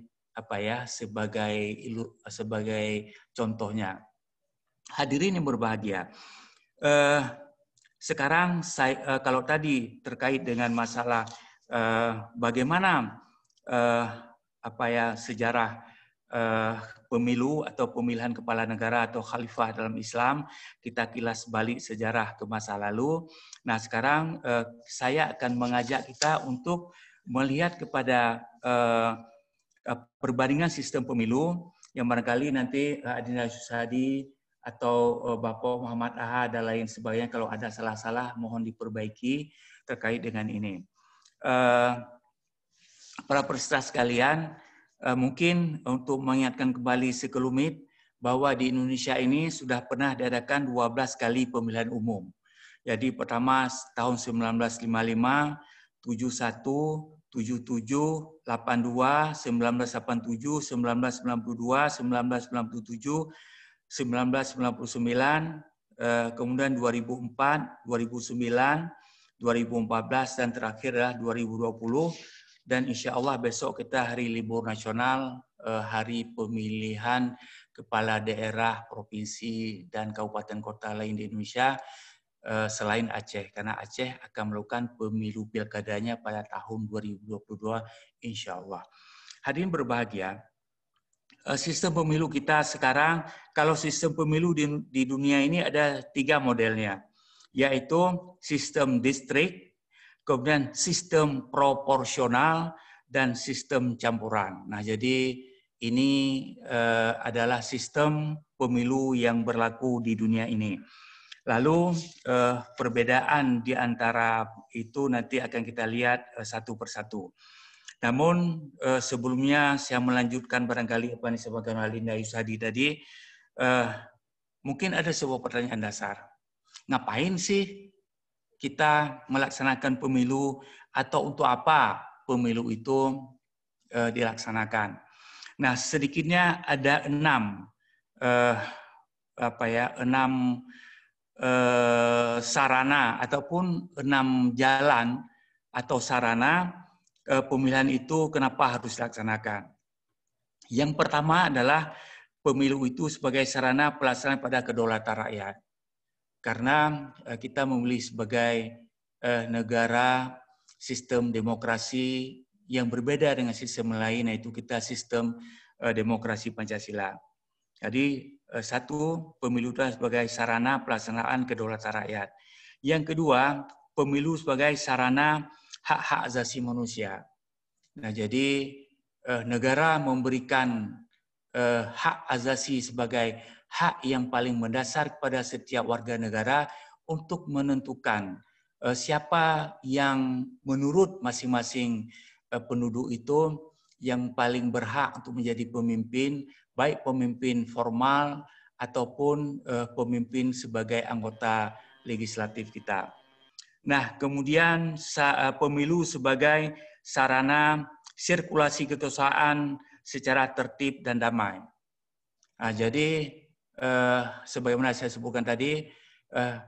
S3: sebagai contohnya. Hadirin yang berbahagia. Sekarang kalau tadi terkait dengan masalah bagaimana sejarah pemilu atau pemilihan kepala negara atau khalifah dalam Islam, kita kilas balik sejarah ke masa lalu. Nah, sekarang saya akan mengajak kita untuk melihat kepada perbandingan sistem pemilu yang barangkali nanti Adina Susadi atau Bapak Muhammad Aha dan lain sebagainya kalau ada salah-salah mohon diperbaiki terkait dengan ini. Para peserta sekalian, mungkin untuk mengingatkan kembali sekelumit bahwa di Indonesia ini sudah pernah diadakan 12 kali pemilihan umum. Jadi pertama tahun 1955, 71, 77, 82, 1987, 1992, 1997, 1999, kemudian 2004, 2009, 2014, dan terakhir adalah 2020. Dan insya Allah besok kita hari libur nasional, hari pemilihan kepala daerah, provinsi, dan kabupaten kota lain di Indonesia, selain Aceh, karena Aceh akan melakukan pemilu pilkadanya pada tahun 2022 insya Allah. Hadirin berbahagia, sistem pemilu kita sekarang, kalau sistem pemilu di dunia ini ada 3 modelnya, yaitu sistem distrik, kemudian sistem proporsional, dan sistem campuran. Nah, jadi ini adalah sistem pemilu yang berlaku di dunia ini. Lalu perbedaan di antara itu nanti akan kita lihat satu persatu. Namun sebelumnya saya melanjutkan barangkali apa yang disebutkan oleh Linda Yusadi tadi, mungkin ada sebuah pertanyaan dasar. Ngapain sih kita melaksanakan pemilu atau untuk apa pemilu itu dilaksanakan? Nah, sedikitnya ada 6 sarana ataupun 6 jalan atau sarana pemilihan itu kenapa harus dilaksanakan. Yang pertama adalah pemilu itu sebagai sarana pelaksanaan pada kedaulatan rakyat. Karena kita memilih sebagai negara sistem demokrasi yang berbeda dengan sistem lain, yaitu kita sistem demokrasi Pancasila. Jadi satu, pemilu itu sebagai sarana pelaksanaan kedaulatan rakyat. Yang kedua, pemilu sebagai sarana hak-hak asasi manusia. Nah, jadi negara memberikan hak asasi sebagai hak yang paling mendasar kepada setiap warga negara untuk menentukan siapa yang menurut masing-masing penduduk itu yang paling berhak untuk menjadi pemimpin, baik pemimpin formal ataupun pemimpin sebagai anggota legislatif kita. Nah, kemudian pemilu sebagai sarana sirkulasi kekuasaan secara tertib dan damai. Nah, jadi sebagaimana saya sebutkan tadi,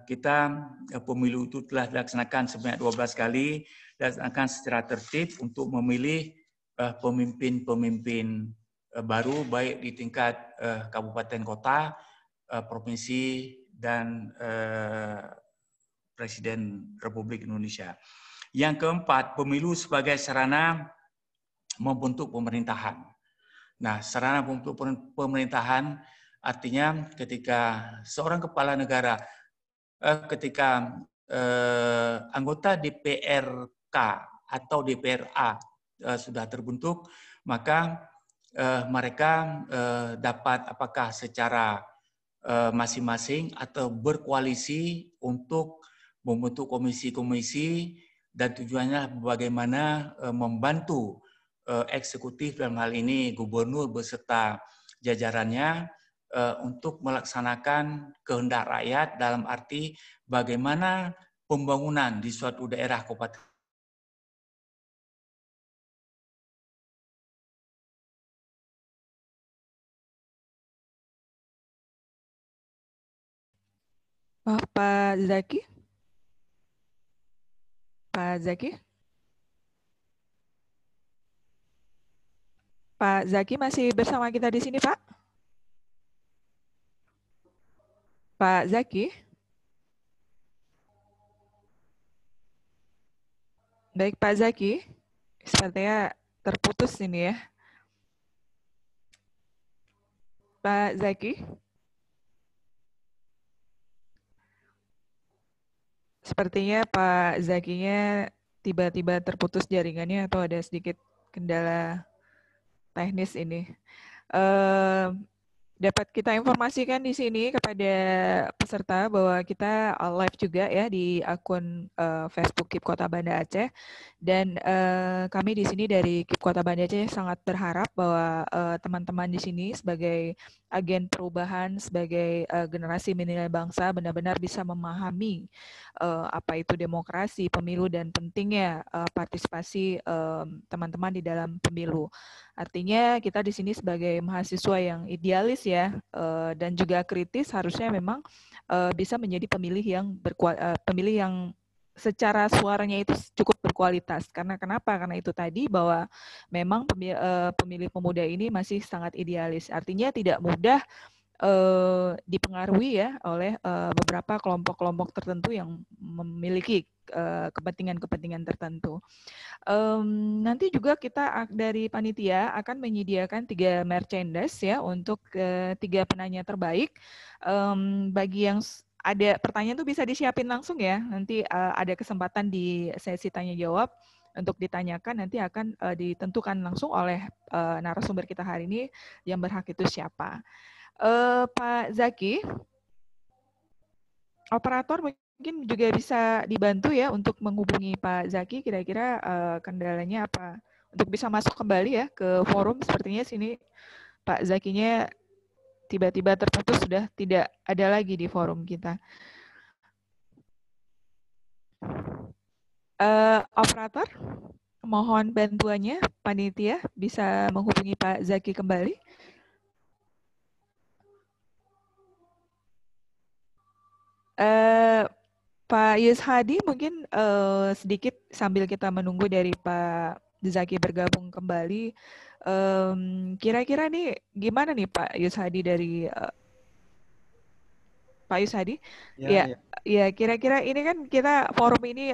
S3: kita pemilu itu telah dilaksanakan sebanyak 12 kali, dilaksanakan secara tertib untuk memilih pemimpin-pemimpin baru, baik di tingkat kabupaten kota, provinsi, dan Presiden Republik Indonesia. Yang keempat, pemilu sebagai sarana membentuk pemerintahan. Nah, sarana membentuk pemerintahan artinya ketika seorang kepala negara, ketika anggota DPRK atau DPRA sudah terbentuk, maka mereka dapat apakah secara masing-masing atau berkoalisi untuk membentuk komisi-komisi, dan tujuannya bagaimana membantu eksekutif dalam hal ini gubernur beserta jajarannya untuk melaksanakan kehendak rakyat dalam arti bagaimana pembangunan di suatu daerah kabupaten.
S1: Pak Zaki? Pak Zaki? Pak Zaki masih bersama kita di sini, Pak? Pak Zaki? Baik, Pak Zaki. Sepertinya terputus ini ya. Pak Zaki? Sepertinya Pak Zakinya tiba-tiba terputus jaringannya atau ada sedikit kendala teknis ini. Dapat kita informasikan di sini kepada peserta bahwa kita live juga ya di akun Facebook KIP Kota Banda Aceh, dan kami di sini dari KIP Kota Banda Aceh sangat berharap bahwa teman-teman di sini sebagai agen perubahan, sebagai generasi milenial bangsa benar-benar bisa memahami apa itu demokrasi, pemilu, dan pentingnya partisipasi teman-teman di dalam pemilu. Artinya kita di sini sebagai mahasiswa yang idealis ya dan juga kritis harusnya memang bisa menjadi pemilih yang secara suaranya itu cukup berkualitas. Karena kenapa? Karena itu tadi bahwa memang pemilih pemuda ini masih sangat idealis. Artinya tidak mudah dipengaruhi ya oleh beberapa kelompok-kelompok tertentu yang memiliki kepentingan-kepentingan tertentu. Nanti juga kita dari panitia akan menyediakan 3 merchandise ya untuk 3 penanya terbaik. Bagi yang ada pertanyaan tuh bisa disiapin langsung ya. Nanti ada kesempatan di sesi tanya jawab untuk ditanyakan, nanti akan ditentukan langsung oleh narasumber kita hari ini yang berhak itu siapa. Pak Zaki, operator mungkin juga bisa dibantu ya untuk menghubungi Pak Zaki, kira-kira kendalanya apa untuk bisa masuk kembali ya ke forum. Sepertinya sini Pak Zakinya tiba-tiba terputus, sudah tidak ada lagi di forum kita. Operator, mohon bantuannya, panitia bisa menghubungi Pak Zaki kembali. Pak Yus Hadi mungkin sedikit sambil kita menunggu dari Pak Zaki bergabung kembali. Kira-kira nih gimana nih Pak Yus Hadi dari Pak Yus Hadi?
S2: Ya,
S1: Ya,
S2: ya.
S1: ya kira-kira ini kan kita forum ini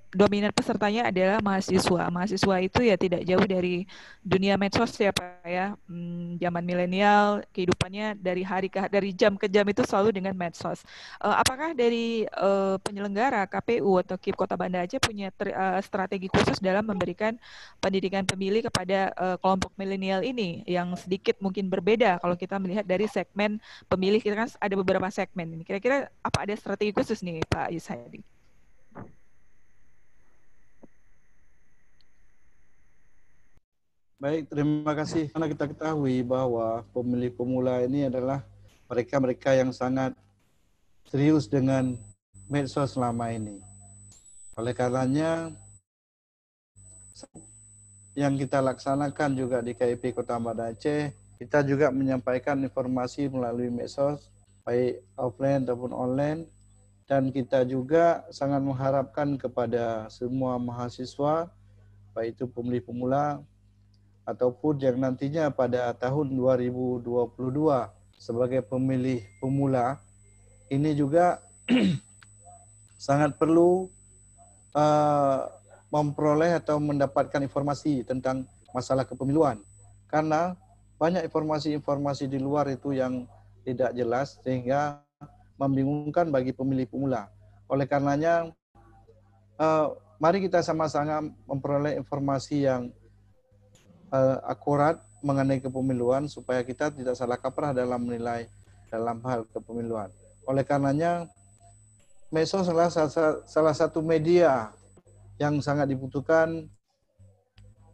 S1: dominan pesertanya adalah mahasiswa. Mahasiswa itu ya tidak jauh dari dunia medsos ya Pak ya. Zaman milenial kehidupannya dari jam ke jam itu selalu dengan medsos. Apakah dari penyelenggara KPU atau KIP Kota Banda Aceh punya strategi khusus dalam memberikan pendidikan pemilih kepada kelompok milenial ini yang sedikit mungkin berbeda kalau kita melihat dari segmen pemilih, kita kan ada beberapa segmen ini. Kira-kira apa ada strategi khusus nih Pak Yusadi?
S2: Baik, terima kasih. Karena kita ketahui bahwa pemilih pemula ini adalah mereka-mereka yang sangat serius dengan medsos selama ini. Oleh karenanya, yang kita laksanakan juga di KIP Kota Banda Aceh, kita juga menyampaikan informasi melalui medsos, baik offline ataupun online, dan kita juga sangat mengharapkan kepada semua mahasiswa, baik itu pemilih pemula, ataupun yang nantinya pada tahun 2022 sebagai pemilih pemula, ini juga sangat perlu memperoleh atau mendapatkan informasi tentang masalah kepemiluan. Karena banyak informasi-informasi di luar itu yang tidak jelas sehingga membingungkan bagi pemilih pemula. Oleh karenanya, mari kita sama-sama memperoleh informasi yang akurat mengenai kepemiluan supaya kita tidak salah kaprah dalam menilai dalam hal kepemiluan. Oleh karenanya, medsos adalah salah satu media yang sangat dibutuhkan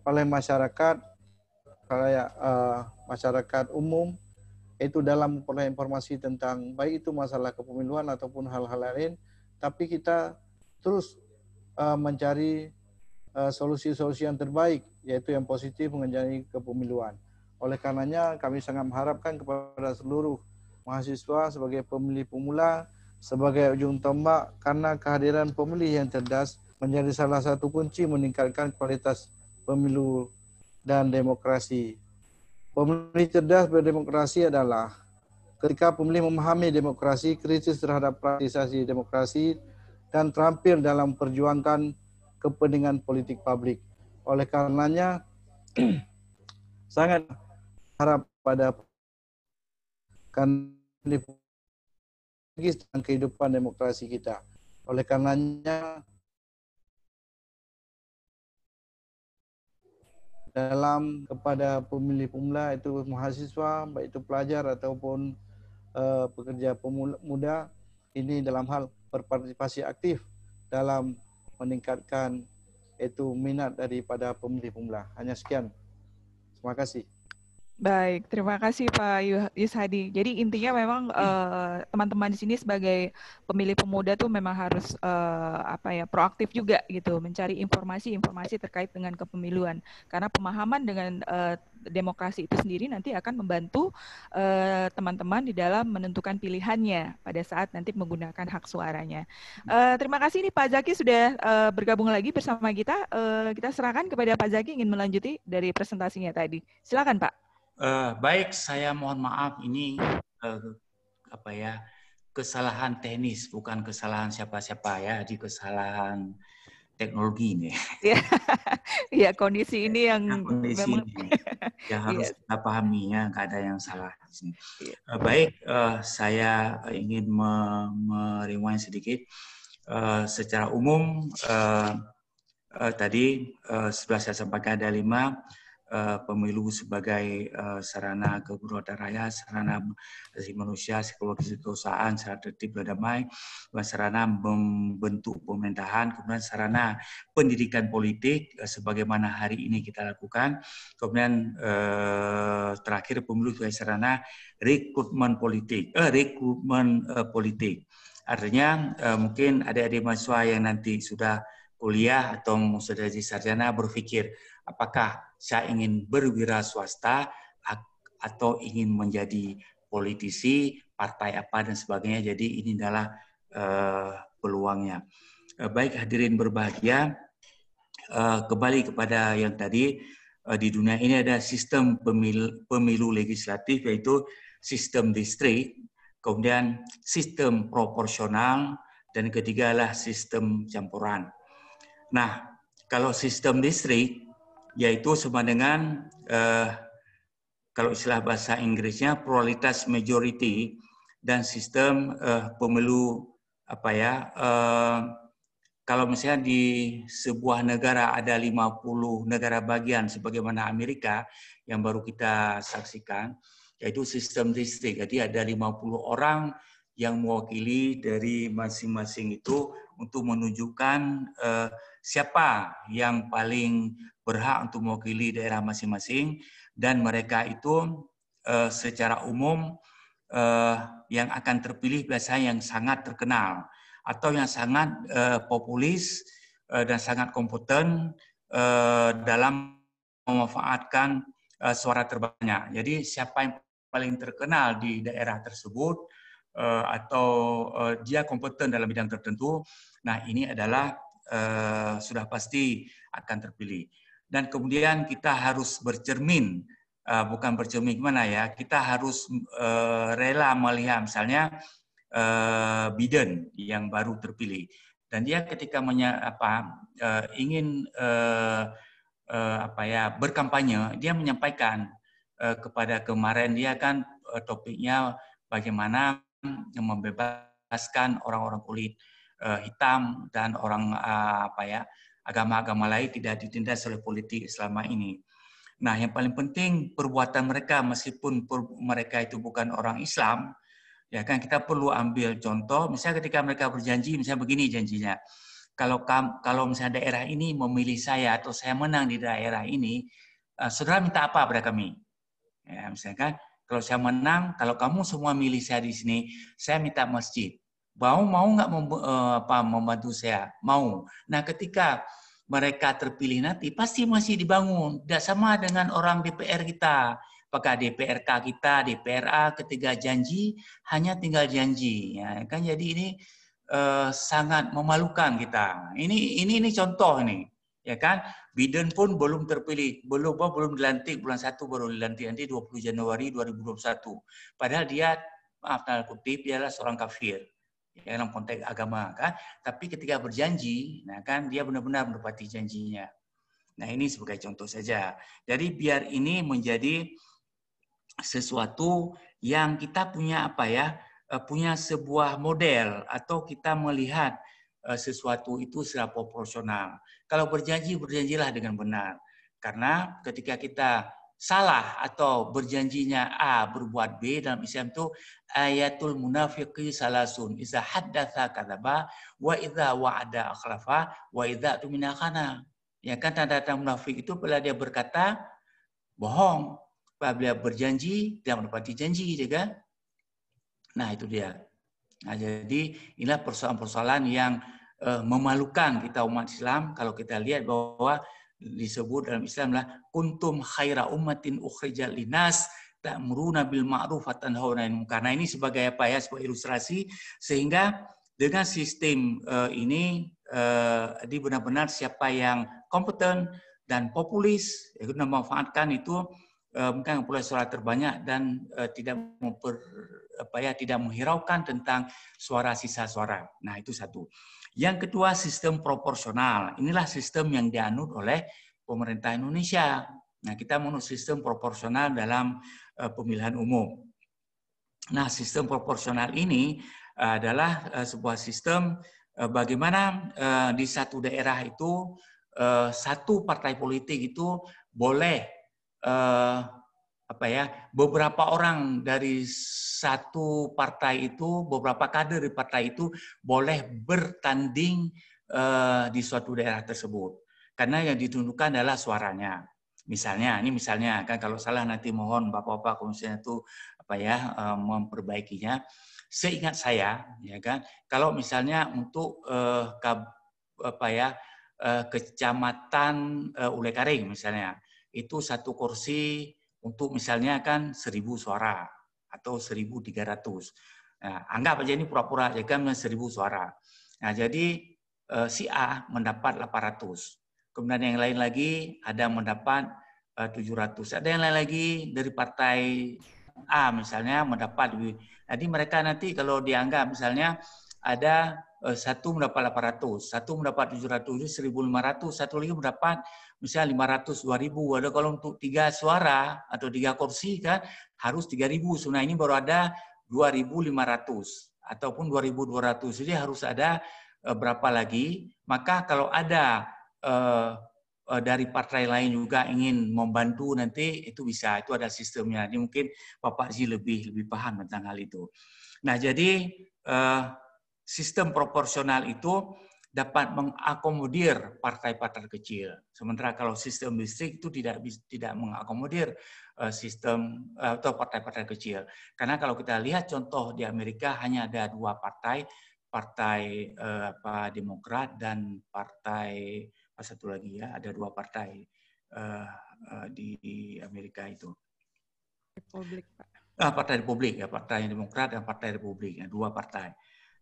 S2: oleh masyarakat, masyarakat umum, itu dalam memperoleh informasi tentang baik itu masalah kepemiluan ataupun hal-hal lain, tapi kita terus mencari solusi-solusi yang terbaik, yaitu yang positif mengenai kepemiluan. Oleh karenanya, kami sangat mengharapkan kepada seluruh mahasiswa sebagai pemilih pemula, sebagai ujung tombak, karena kehadiran pemilih yang cerdas menjadi salah satu kunci meningkatkan kualitas pemilu dan demokrasi. Pemilih cerdas berdemokrasi adalah ketika pemilih memahami demokrasi, kritis terhadap praktisasi demokrasi, dan terampil dalam perjuangkan kepentingan politik publik. Oleh karenanya, sangat harap pada tentang kehidupan demokrasi kita. Oleh karenanya, dalam kepada pemilih pemula itu mahasiswa, baik itu pelajar ataupun pekerja muda, ini dalam hal berpartisipasi aktif dalam meningkatkan itu minat daripada pemilih pemula. Hanya sekian. Terima kasih.
S1: Baik, terima kasih Pak Yushadi. Jadi intinya memang teman-teman di sini sebagai pemilih pemuda tuh memang harus proaktif juga gitu, mencari informasi-informasi terkait dengan kepemiluan. Karena pemahaman dengan demokrasi itu sendiri nanti akan membantu teman-teman di dalam menentukan pilihannya pada saat nanti menggunakan hak suaranya. Terima kasih nih Pak Zaki sudah bergabung lagi bersama kita. Kita serahkan kepada Pak Zaki ingin melanjuti dari presentasinya tadi. Silakan Pak.
S3: Baik, saya mohon maaf ini kesalahan teknis, bukan kesalahan siapa-siapa ya, di kesalahan teknologi ini.
S1: Ya, kondisi ini yang
S3: kondisi
S1: memang
S3: ini yang harus kita pahami ya, nggak ada yang salah di sini. Baik, saya ingin merewind sedikit. Secara umum tadi sudah saya sampaikan ada 5. Pemilu sebagai sarana keberadaan raya, sarana asasi manusia, psikologi keusahaan, sarana tertib dan damai, sarana membentuk pemerintahan, kemudian sarana pendidikan politik sebagaimana hari ini kita lakukan, kemudian terakhir pemilu sebagai sarana rekrutmen politik. Artinya mungkin adik-adik mahasiswa yang nanti sudah kuliah atau sudah jadi sarjana berpikir, apakah saya ingin berwira swasta atau ingin menjadi politisi, partai apa dan sebagainya. Jadi ini adalah peluangnya. Baik hadirin berbahagia, kembali kepada yang tadi, di dunia ini ada sistem pemilu legislatif, yaitu sistem distrik, kemudian sistem proporsional, dan ketiga adalah sistem campuran. Nah, kalau sistem distrik, yaitu sama dengan kalau istilah bahasa Inggrisnya pluralitas majority, dan sistem pemilu kalau misalnya di sebuah negara ada 50 negara bagian sebagaimana Amerika yang baru kita saksikan, yaitu sistem distrik. Jadi ada 50 orang yang mewakili dari masing-masing itu untuk menunjukkan siapa yang paling berhak untuk mewakili daerah masing-masing, dan mereka itu secara umum yang akan terpilih biasanya yang sangat terkenal atau yang sangat populis dan sangat kompeten dalam memanfaatkan suara terbanyak. Jadi siapa yang paling terkenal di daerah tersebut atau dia kompeten dalam bidang tertentu, nah ini adalah sudah pasti akan terpilih. Dan kemudian kita harus bercermin, bukan bercermin gimana ya, kita harus rela melihat misalnya Biden yang baru terpilih, dan dia ketika ingin berkampanye, dia menyampaikan kepada kemarin dia kan topiknya bagaimana membebaskan orang-orang kulit hitam dan orang agama-agama lain tidak ditindas oleh politik selama ini. Nah, yang paling penting perbuatan mereka, meskipun mereka itu bukan orang Islam, ya kan, kita perlu ambil contoh. Misalnya ketika mereka berjanji, misalnya begini janjinya, kalau misalnya daerah ini memilih saya atau saya menang di daerah ini, saudara minta apa pada kami? Ya, misalkan kalau saya menang, kalau kamu semua milih saya di sini, saya minta masjid. Mau nggak membantu saya? Mau. Nah, ketika mereka terpilih nanti, pasti masih dibangun. Tidak sama dengan orang DPR kita. Apakah DPRK kita, DPRA, ketika janji hanya tinggal janji, ya kan? Jadi ini sangat memalukan kita. Ini contoh ini, ya kan? Biden pun belum terpilih, belum dilantik, bulan 1 baru dilantik, nanti 20 Januari 2021. Padahal dia, maaf tanda kutip, dia adalah seorang kafir, ya, dalam konteks agama kan. Tapi ketika berjanji, nah kan dia benar-benar menepati janjinya. Nah ini sebagai contoh saja. Jadi biar ini menjadi sesuatu yang kita punya punya sebuah model, atau kita melihat sesuatu itu secara proporsional. Kalau berjanji, berjanjilah dengan benar. Karena ketika kita salah atau berjanjinya A berbuat B, dalam Islam itu ayatul munafiqi salasun, iza haddatsa kadzaba wa idza wa'ada akhlafa wa idza tumina khana. Ya kan, tanda-tanda munafik itu bila dia berkata bohong, apabila berjanji dia menepati janji, kan? Nah itu dia. Nah, jadi inilah persoalan-persoalan yang memalukan kita umat Islam kalau kita lihat bahwa disebut dalam Islam lah kuntum khaira ummatin ukhrijat linas ta'muruna bil ma'ruf wa tanhauna 'anil munkar. Nah ini sebagai sebagai ilustrasi, sehingga dengan sistem ini benar-benar siapa yang kompeten dan populis memanfaatkan itu mungkin memperoleh suara terbanyak dan tidak tidak menghiraukan tentang suara sisa suara. Nah, itu satu. Yang kedua, sistem proporsional. Inilah sistem yang dianut oleh pemerintah Indonesia. Nah, kita menurut sistem proporsional dalam pemilihan umum. Nah, sistem proporsional ini adalah sebuah sistem bagaimana di satu daerah itu satu partai politik itu boleh beberapa orang dari satu partai itu, beberapa kader di partai itu boleh bertanding di suatu daerah tersebut. Karena yang ditentukan adalah suaranya. Misalnya kan, kalau salah nanti mohon Bapak-bapak komisinya itu memperbaikinya. Seingat saya, ya kan, kalau misalnya untuk Kecamatan Ulekaring misalnya, itu satu kursi untuk misalnya kan 1.000 suara atau 1.300. Nah, anggap aja ini pura-pura aja kan 1.000 suara. Nah, jadi si A mendapat 800. Kemudian yang lain lagi ada mendapat 700. Ada yang lain lagi dari partai A misalnya mendapat lebih. Jadi mereka nanti kalau dianggap misalnya ada satu mendapat 800, satu mendapat 700, 1.500, satu lagi mendapat misalnya 500, 2.000. Ada kalau untuk 3 suara atau 3 kursi kan harus 3.000. Nah, ini baru ada 2.500 ataupun 2.200. Jadi harus ada berapa lagi. Maka kalau ada dari partai lain juga ingin membantu nanti itu bisa, itu ada sistemnya. Ini mungkin Bapak Zi lebih paham tentang hal itu. Nah, jadi sistem proporsional itu dapat mengakomodir partai-partai kecil. Sementara kalau sistem distrik itu tidak mengakomodir sistem atau partai-partai kecil. Karena kalau kita lihat contoh di Amerika hanya ada 2 partai, partai Demokrat dan partai satu lagi ya, ada 2 partai di Amerika itu.
S1: Republik, Pak.
S3: Partai Republik ya, Partai Demokrat dan Partai Republik, ya, 2 partai.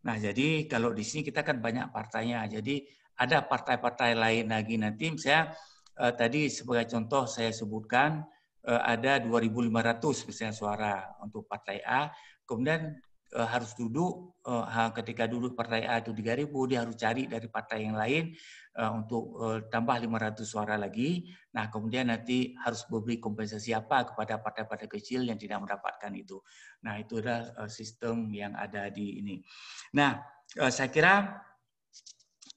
S3: Nah, jadi kalau di sini kita kan banyak partainya, jadi ada partai-partai lain lagi nanti, misalnya tadi sebagai contoh saya sebutkan ada 2.500 misalnya suara untuk partai A, kemudian harus duduk, ketika duduk partai A itu 3.000, dia harus cari dari partai yang lain untuk tambah 500 suara lagi. Nah, kemudian nanti harus memberi kompensasi apa kepada partai-partai kecil yang tidak mendapatkan itu. Nah, itu adalah sistem yang ada di ini. Nah, saya kira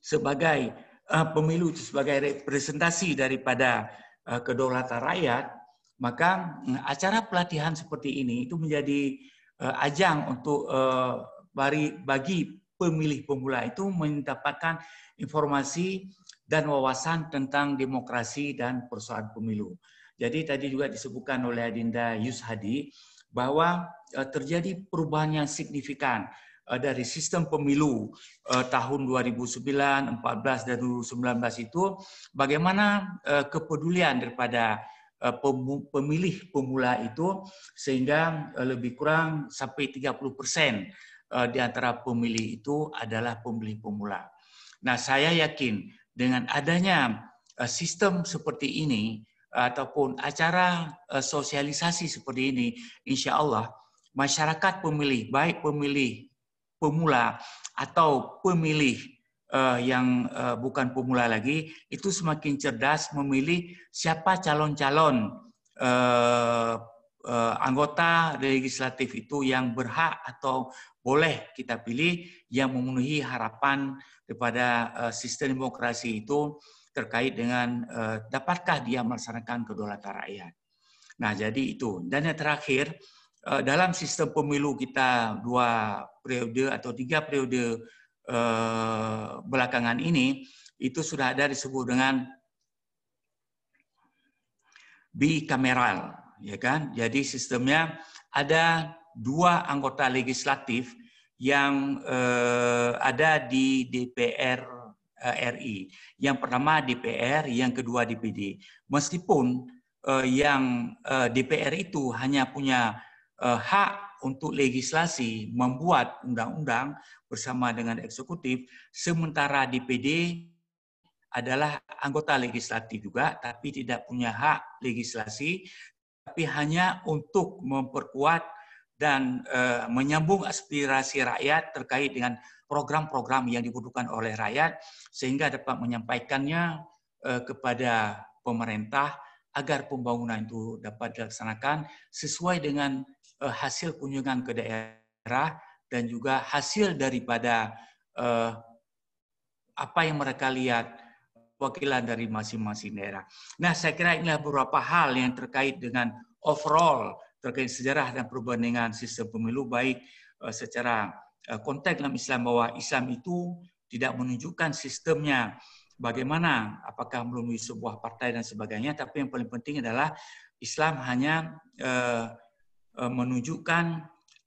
S3: sebagai pemilu itu sebagai representasi daripada kedaulatan rakyat, maka acara pelatihan seperti ini itu menjadi ajang untuk bagi pemilih pemula itu mendapatkan informasi dan wawasan tentang demokrasi dan persoalan pemilu. Jadi tadi juga disebutkan oleh Adinda Yushadi bahwa terjadi perubahan yang signifikan dari sistem pemilu tahun 2009, 14 dan 2019 itu, bagaimana kepedulian daripada pemilih pemula itu sehingga lebih kurang sampai 30% di antara pemilih itu adalah pemilih pemula. Nah, saya yakin dengan adanya sistem seperti ini ataupun acara sosialisasi seperti ini, insya Allah masyarakat pemilih, baik pemilih pemula atau pemilih yang bukan pemula lagi, itu semakin cerdas memilih siapa calon-calon anggota legislatif itu yang berhak atau boleh kita pilih, yang memenuhi harapan daripada sistem demokrasi itu terkait dengan dapatkah dia melaksanakan kedaulatan rakyat. Nah, jadi itu. Dan yang terakhir, dalam sistem pemilu kita 2 periode atau 3 periode belakangan ini, itu sudah ada disebut dengan bikameral, ya kan? Jadi sistemnya ada 2 anggota legislatif yang ada di DPR RI. Yang pertama DPR, yang kedua DPD. Meskipun yang DPR itu hanya punya hak untuk legislasi, membuat undang-undang bersama dengan eksekutif, sementara DPD adalah anggota legislatif juga, tapi tidak punya hak legislasi, tapi hanya untuk memperkuat dan menyambung aspirasi rakyat terkait dengan program-program yang dibutuhkan oleh rakyat, sehingga dapat menyampaikannya kepada pemerintah agar pembangunan itu dapat dilaksanakan sesuai dengan hasil kunjungan ke daerah dan juga hasil daripada apa yang mereka lihat, wakilan dari masing-masing daerah. Nah, saya kira inilah beberapa hal yang terkait dengan overall terkait sejarah dan perbandingan sistem pemilu, baik secara konteks dalam Islam, bahwa Islam itu tidak menunjukkan sistemnya bagaimana, apakah melalui sebuah partai dan sebagainya, tapi yang paling penting adalah Islam hanya menunjukkan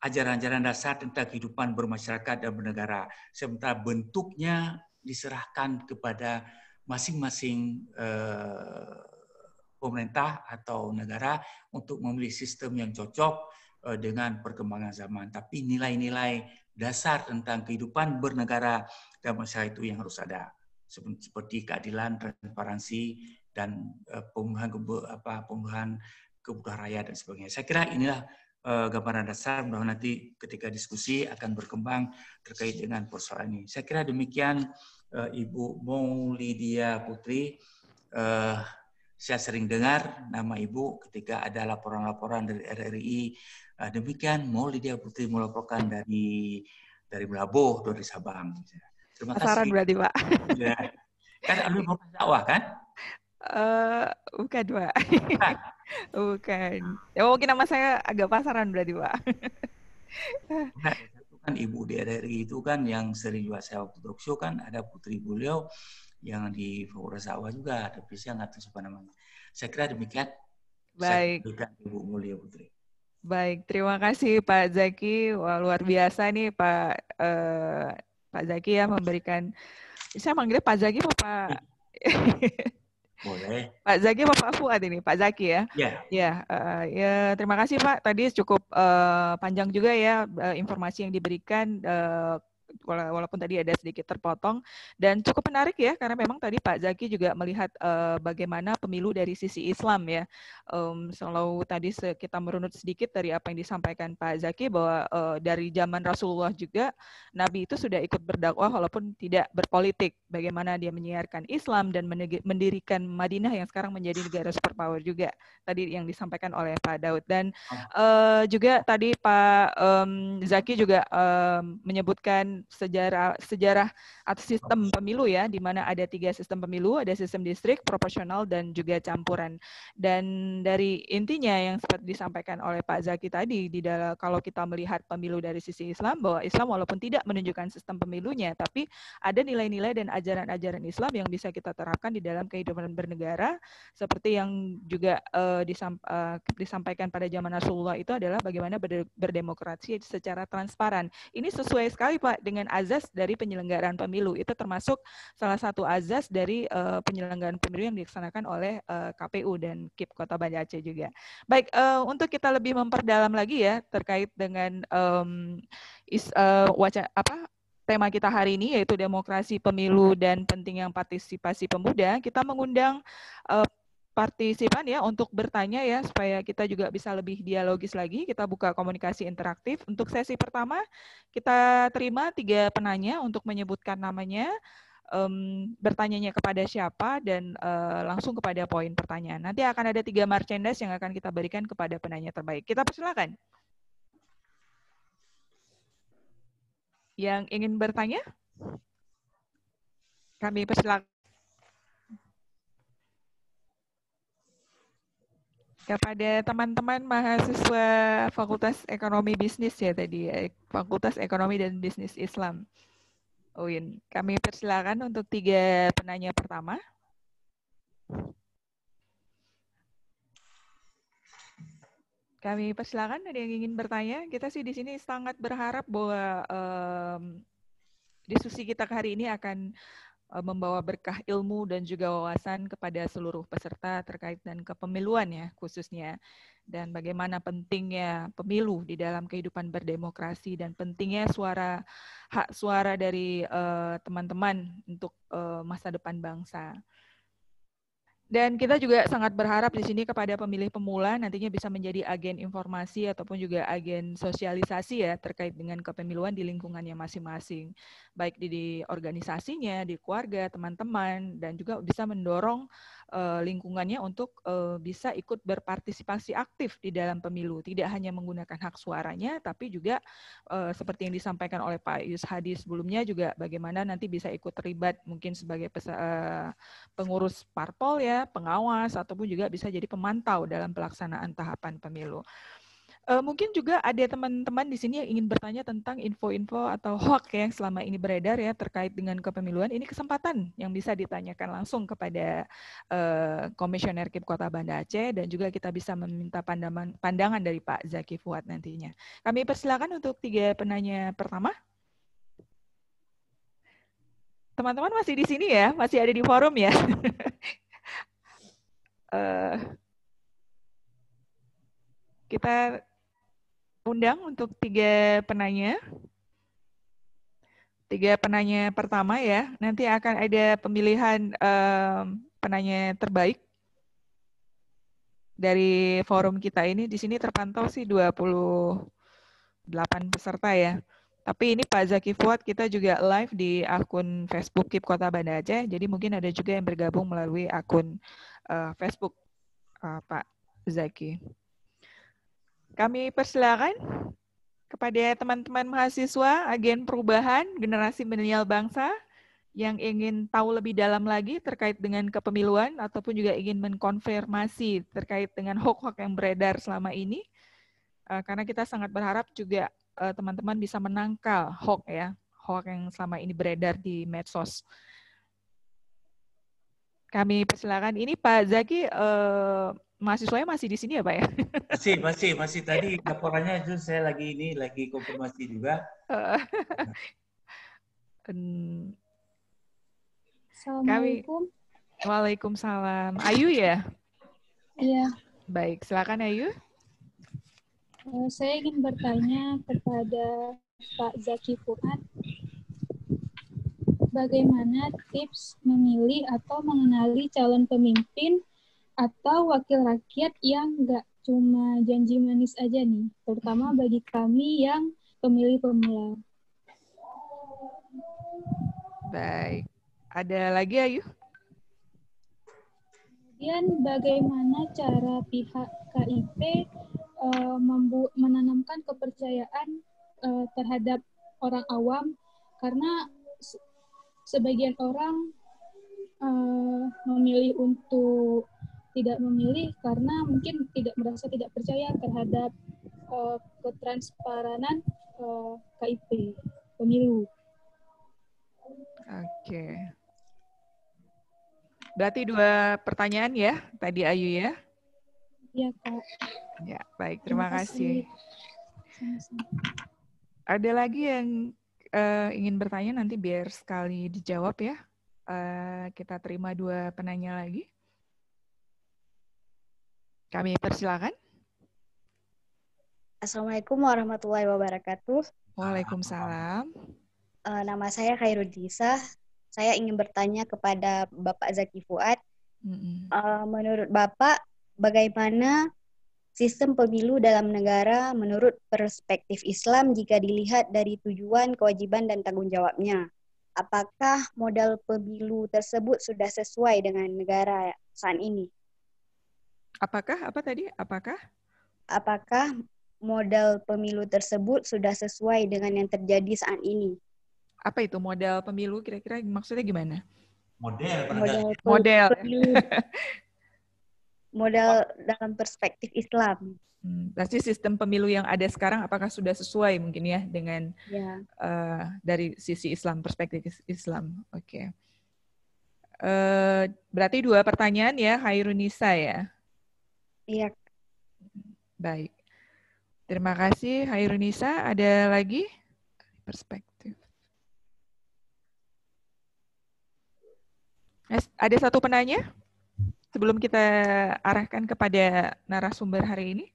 S3: ajaran-ajaran dasar tentang kehidupan bermasyarakat dan bernegara, sementara bentuknya diserahkan kepada masing-masing pemerintah atau negara untuk memilih sistem yang cocok dengan perkembangan zaman. Tapi nilai-nilai dasar tentang kehidupan bernegara dan masyarakat itu yang harus ada. Seperti keadilan, transparansi, dan pemenuhan kebutuhan rakyat dan sebagainya. Saya kira inilah gambaran dasar, bahwa nanti ketika diskusi akan berkembang terkait dengan persoalan ini. Saya kira demikian Ibu Maulidia Putri. Saya sering dengar nama Ibu ketika ada laporan-laporan dari RRI. Demikian Maulidia Putri melaporkan dari Melabuh, dari Sabang. Terima
S1: Pasaran
S3: kasih.
S1: berarti, Pak.
S3: Ya. Kan alumni Fakultas Dakwah kan?
S1: Bukan, Pak. Bukan. Ya, mungkin nama saya agak pasaran berarti, Pak.
S3: Nah, itu kan Ibu di RRI itu kan yang sering juga saya waktu talk show kan, ada putri beliau yang di Fakultas Dakwah juga, tapi saya nggak tahu siapa namanya. Saya kira demikian.
S1: Baik.
S3: Saya berikan Ibu Mulia Putri.
S1: Baik, terima kasih Pak Zaki. Wah, luar biasa nih Pak Zaki ya memberikan. Saya manggilnya Pak Zaki apa Pak?
S3: Boleh.
S1: Pak Zaki apa Pak Fuad ini? Pak Zaki ya?
S3: Ya.
S1: Ya, terima kasih Pak. Tadi cukup panjang juga ya informasi yang diberikan. Walaupun tadi ada sedikit terpotong, dan cukup menarik ya, karena memang tadi Pak Zaki juga melihat bagaimana pemilu dari sisi Islam ya. Selalu tadi kita merunut sedikit dari apa yang disampaikan Pak Zaki, bahwa dari zaman Rasulullah juga Nabi itu sudah ikut berdakwah walaupun tidak berpolitik. Bagaimana dia menyiarkan Islam dan mendirikan Madinah yang sekarang menjadi negara superpower juga. Tadi yang disampaikan oleh Pak Daud. Dan juga tadi Pak Zaki juga menyebutkan sejarah atau sistem pemilu ya, di mana ada 3 sistem pemilu, ada sistem distrik, proporsional, dan juga campuran. Dan dari intinya yang seperti disampaikan oleh Pak Zaki tadi, di dalam kalau kita melihat pemilu dari sisi Islam, bahwa Islam walaupun tidak menunjukkan sistem pemilunya, tapi ada nilai-nilai dan ajaran-ajaran Islam yang bisa kita terapkan di dalam kehidupan bernegara, seperti yang juga disampaikan pada zaman Rasulullah itu adalah bagaimana berdemokrasi secara transparan. Ini sesuai sekali Pak dengan azas dari penyelenggaraan pemilu. Itu termasuk salah satu azas dari penyelenggaraan pemilu yang dilaksanakan oleh KPU dan KIP Kota Banda Aceh juga. Baik, untuk kita lebih memperdalam lagi ya terkait dengan tema kita hari ini, yaitu demokrasi pemilu dan pentingnya partisipasi pemuda, kita mengundang partisipan ya untuk bertanya ya, supaya kita juga bisa lebih dialogis lagi. Kita buka komunikasi interaktif. Untuk sesi pertama kita terima 3 penanya untuk menyebutkan namanya, bertanyanya kepada siapa, dan langsung kepada poin pertanyaan. Nanti akan ada 3 merchandise yang akan kita berikan kepada penanya terbaik. Kita persilakan. Yang ingin bertanya, kami persilakan. Kepada teman-teman mahasiswa Fakultas Ekonomi Bisnis ya tadi, Fakultas Ekonomi dan Bisnis Islam UIN. Kami persilakan untuk 3 penanya pertama. Kami persilakan, ada yang ingin bertanya. Kita sih di sini sangat berharap bahwa diskusi kita hari ini akan membawa berkah ilmu dan juga wawasan kepada seluruh peserta terkait dengan kepemiluan ya khususnya, dan bagaimana pentingnya pemilu di dalam kehidupan berdemokrasi dan pentingnya hak suara dari teman-teman untuk masa depan bangsa. Dan kita juga sangat berharap di sini kepada pemilih pemula nantinya bisa menjadi agen informasi ataupun juga agen sosialisasi ya terkait dengan kepemiluan di lingkungannya masing-masing. Baik di organisasinya, di keluarga, teman-teman, dan juga bisa mendorong lingkungannya untuk bisa ikut berpartisipasi aktif di dalam pemilu. Tidak hanya menggunakan hak suaranya, tapi juga seperti yang disampaikan oleh Pak Yus Hadi sebelumnya juga bagaimana nanti bisa ikut terlibat mungkin sebagai pengurus parpol ya, pengawas, ataupun juga bisa jadi pemantau dalam pelaksanaan tahapan pemilu. Mungkin juga ada teman-teman di sini yang ingin bertanya tentang info-info atau hoax yang selama ini beredar ya terkait dengan kepemiluan. Ini kesempatan yang bisa ditanyakan langsung kepada Komisioner KIP Kota Banda Aceh, dan juga kita bisa meminta pandangan dari Pak Zaki Fuad nantinya. Kami persilakan untuk 3 penanya pertama. Teman-teman masih di sini ya, masih ada di forum ya. Kita undang untuk 3 penanya. 3 penanya pertama ya. Nanti akan ada pemilihan penanya terbaik dari forum kita ini. Di sini terpantau sih 28 peserta ya. Tapi ini Pak Zaki Fuad kita juga live di akun Facebook KIP Kota Banda Aceh. Jadi mungkin ada juga yang bergabung melalui akun Facebook Pak Zaki. Kami persilakan kepada teman-teman mahasiswa, agen perubahan, generasi milenial bangsa yang ingin tahu lebih dalam lagi terkait dengan kepemiluan ataupun juga ingin mengkonfirmasi terkait dengan hoax-hoax yang beredar selama ini. Karena kita sangat berharap juga teman-teman bisa menangkal hoax ya, hoax yang selama ini beredar di medsos. Kami persilakan. Ini Pak Zaki, mahasiswanya masih di sini ya Pak ya?
S3: Masih tadi laporannya itu saya lagi konfirmasi juga.
S4: Assalamualaikum.
S1: Waalaikumsalam. Ayu ya?
S4: Iya.
S1: Baik, silakan Ayu.
S4: Saya ingin bertanya kepada Pak Zaki Fuad, bagaimana tips memilih atau mengenali calon pemimpin atau wakil rakyat yang nggak cuma janji manis aja nih, terutama bagi kami yang pemilih pemula.
S1: Baik. Ada lagi Ayu?
S4: Kemudian bagaimana cara pihak KIP menanamkan kepercayaan terhadap orang awam, karena sebagian orang memilih untuk tidak memilih karena mungkin merasa tidak percaya terhadap ketransparanan KIP pemilu.
S1: Oke. Berarti 2 pertanyaan ya tadi Ayu ya?
S4: Iya Kak.
S1: Ya, baik. Terima kasih. Ada lagi yang ingin bertanya, nanti biar sekali dijawab ya. Kita terima 2 penanya lagi. Kami persilakan.
S5: Assalamualaikum warahmatullahi wabarakatuh.
S1: Waalaikumsalam.
S5: Nama saya Khairudisa. Saya ingin bertanya kepada Bapak Zaki Fuad. Menurut Bapak, bagaimana sistem pemilu dalam negara menurut perspektif Islam jika dilihat dari tujuan, kewajiban, dan tanggung jawabnya? Apakah modal pemilu tersebut sudah sesuai dengan negara saat ini?
S1: Apakah? Apa tadi? Apakah?
S5: Apakah modal pemilu tersebut sudah sesuai dengan yang terjadi saat ini?
S1: Apa itu modal pemilu? Kira-kira maksudnya gimana?
S3: Model.
S5: Modal dalam perspektif Islam.
S1: Berarti sistem pemilu yang ada sekarang apakah sudah sesuai mungkin ya dengan dari sisi Islam, perspektif Islam? Oke. Berarti 2 pertanyaan ya, Khairunisa ya?
S5: Iya.
S1: Baik. Terima kasih Khairunisa. Ada lagi? Perspektif. Ada 1 penanya sebelum kita arahkan kepada narasumber hari ini.